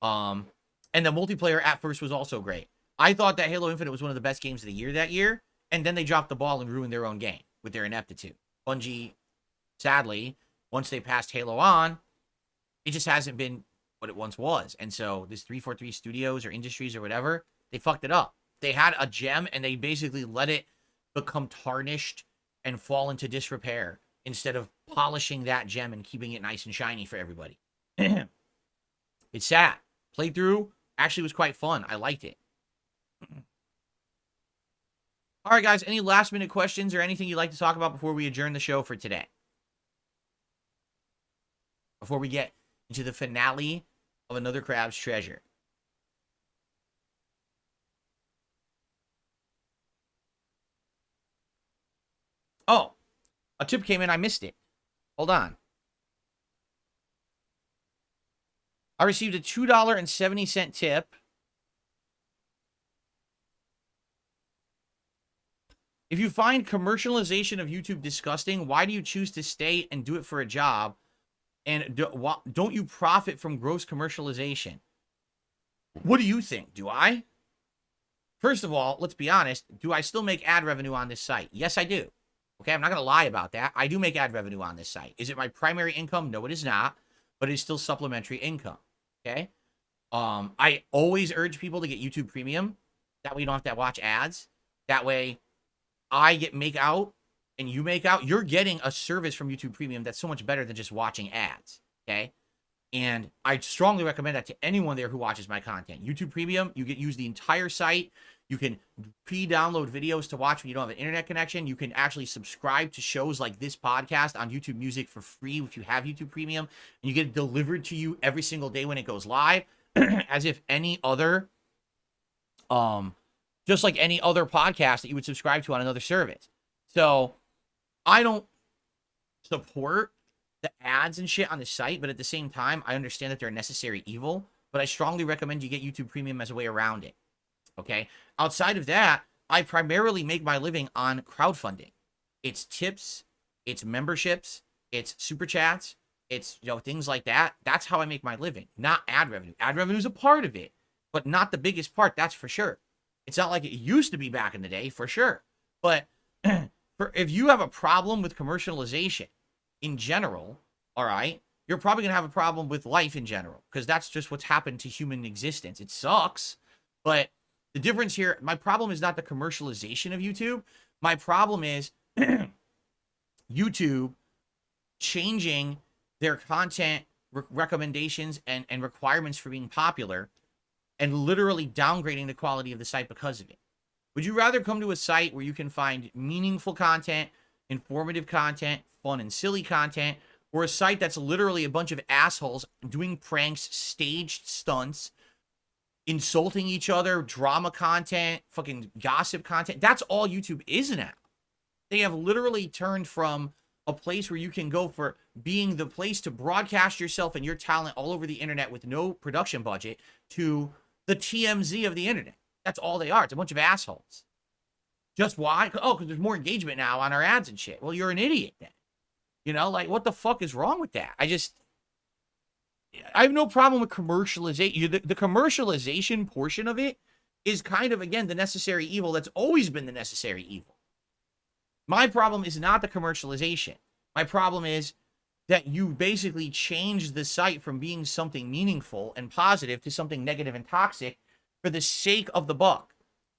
And the multiplayer at first was also great. I thought that Halo Infinite was one of the best games of the year that year, and then they dropped the ball and ruined their own game with their ineptitude. Bungie, sadly, once they passed Halo on, it just hasn't been what it once was. And so this 343 Studios or Industries or whatever, they fucked it up. They had a gem, and they basically let it become tarnished and fall into disrepair instead of polishing that gem and keeping it nice and shiny for everybody. It's sad. Playthrough actually was quite fun. I liked it. All right, guys, any last minute questions or anything you'd like to talk about before we adjourn the show for today? Before we get into the finale of Another Crab's Treasure. Oh, a tip came in. I missed it. Hold on. I received a $2.70 tip. If you find commercialization of YouTube disgusting, why do you choose to stay and do it for a job? And don't you profit from gross commercialization? What do you think? Do I? First of all, let's be honest. Do I still make ad revenue on this site? Yes, I do. Okay, I'm not going to lie about that. I do make ad revenue on this site. Is it my primary income? No, it is not. But it's still supplementary income. Okay? I always urge people to get YouTube Premium. That way you don't have to watch ads. That way I make out and you make out. You're getting a service from YouTube Premium that's so much better than just watching ads. Okay? And I strongly recommend that to anyone there who watches my content. YouTube Premium, you use the entire site. You can pre-download videos to watch when you don't have an internet connection. You can actually subscribe to shows like this podcast on YouTube Music for free if you have YouTube Premium. And you get it delivered to you every single day when it goes live. As if any other, just like any other podcast that you would subscribe to on another service. So I don't support the ads and shit on the site, but at the same time, I understand that they're a necessary evil. But I strongly recommend you get YouTube Premium as a way around it. Okay? Outside of that, I primarily make my living on crowdfunding. It's tips, it's memberships, it's super chats, it's things like that. That's how I make my living, not ad revenue. Ad revenue is a part of it, but not the biggest part, that's for sure. It's not like it used to be back in the day, for sure. But if you have a problem with commercialization in general, all right, you're probably going to have a problem with life in general, because that's just what's happened to human existence. It sucks, but the difference here, my problem is not the commercialization of YouTube. My problem is YouTube changing their content recommendations and requirements for being popular and literally downgrading the quality of the site because of it? Would you rather come to a site where you can find meaningful content, informative content, fun and silly content, or a site that's literally a bunch of assholes doing pranks, staged stunts, insulting each other, drama content, fucking gossip content? That's all YouTube is now. They have literally turned from a place where you can go for being the place to broadcast yourself and your talent all over the internet with no production budget to the TMZ of the internet. That's all they are. It's a bunch of assholes. Just why? Oh, because there's more engagement now on our ads and shit. Well, you're an idiot then. You know, like, what the fuck is wrong with that? I have no problem with commercialization. The commercialization portion of it is kind of, again, the necessary evil that's always been the necessary evil. My problem is not the commercialization. My problem is that you basically changed the site from being something meaningful and positive to something negative and toxic for the sake of the buck.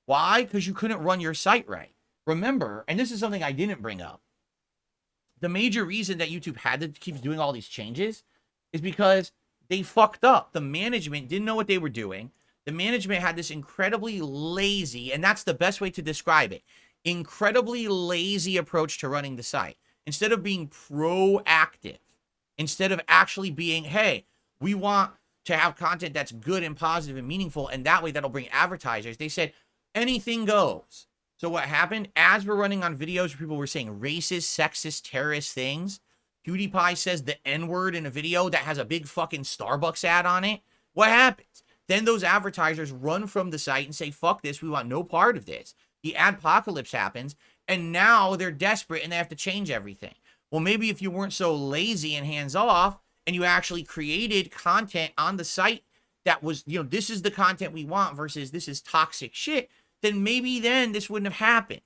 Why? Because you couldn't run your site right. Remember, and this is something I didn't bring up, the major reason that YouTube had to keep doing all these changes is because they fucked up. The management didn't know what they were doing. The management had this incredibly lazy, and that's the best way to describe it, incredibly lazy approach to running the site. Instead of being proactive, instead of actually being, hey, we want to have content that's good and positive and meaningful, and that way that'll bring advertisers, they said anything goes. So what happened? As we're running on videos where people were saying racist, sexist, terrorist things, PewDiePie says the N-word in a video that has a big fucking Starbucks ad on it, what happens? Then those advertisers run from the site and say, fuck this, we want no part of this. The adpocalypse happens, and now they're desperate and they have to change everything. Well, maybe if you weren't so lazy and hands-off and you actually created content on the site that was, you know, this is the content we want versus this is toxic shit, then maybe then this wouldn't have happened.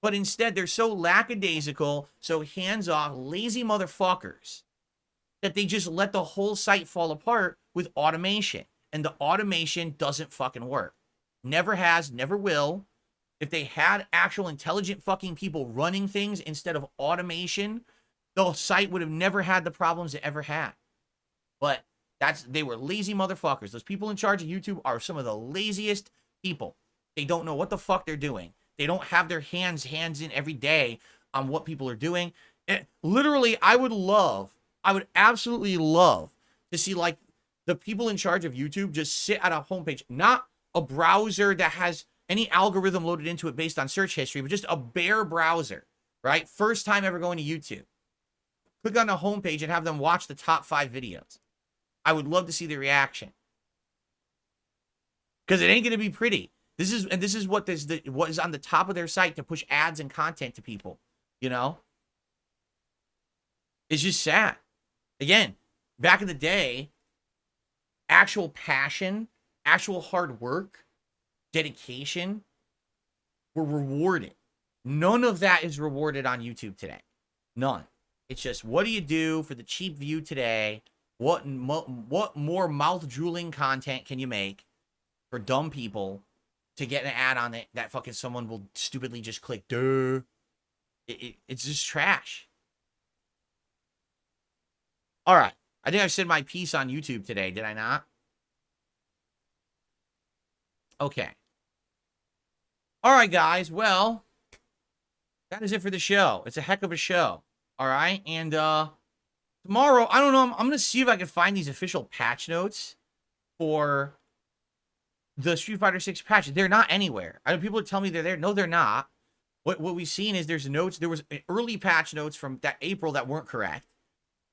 But instead, they're so lackadaisical, so hands-off, lazy motherfuckers that they just let the whole site fall apart with automation. And the automation doesn't fucking work. Never has, never will. If they had actual intelligent fucking people running things instead of automation, the site would have never had the problems it ever had. But they were lazy motherfuckers. Those people in charge of YouTube are some of the laziest people. They don't know what the fuck they're doing. They don't have their hands in every day on what people are doing. And literally, I would absolutely love to see, like, the people in charge of YouTube just sit at a homepage, not a browser that has any algorithm loaded into it based on search history, but just a bare browser, right? First time ever going to YouTube. Click on the homepage and have them watch the top 5 videos. I would love to see the reaction. Because it ain't going to be pretty. This is what is on the top of their site to push ads and content to people, you know? It's just sad. Again, back in the day, actual passion, actual hard work, dedication were rewarded. None of that is rewarded on YouTube today. None. It's just, what do you do for the cheap view today? What more mouth-drooling content can you make for dumb people to get an ad on it that fucking someone will stupidly just click, duh. It's just trash. All right. I think I've said my piece on YouTube today, did I not? Okay. All right, guys. Well, that is it for the show. It's a heck of a show. All right. And tomorrow, I don't know. I'm going to see if I can find these official patch notes for the Street Fighter 6 patch. They're not anywhere. I know people are telling me they're there. No, they're not. What we've seen is there's notes. There was early patch notes from that April that weren't correct.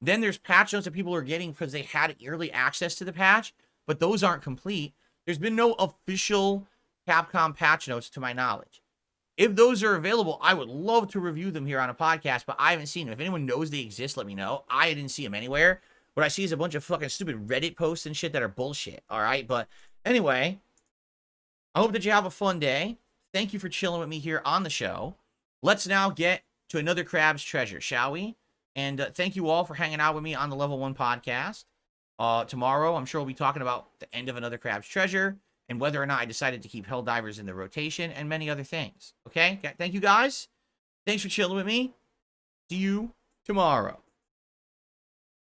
Then there's patch notes that people are getting because they had early access to the patch, but those aren't complete. There's been no official Capcom patch notes to my knowledge. If those are available, I would love to review them here on a podcast, but I haven't seen them. If anyone knows they exist, let me know. I didn't see them anywhere. What I see is a bunch of fucking stupid Reddit posts and shit that are bullshit, all right? But anyway, I hope that you have a fun day. Thank you for chilling with me here on the show. Let's now get to another Crab's Treasure, shall we? And thank you all for hanging out with me on the Level 1 podcast. Tomorrow, I'm sure we'll be talking about the end of another Crab's Treasure and whether or not I decided to keep Helldivers in the rotation and many other things. Okay? Thank you, guys. Thanks for chilling with me. See you tomorrow.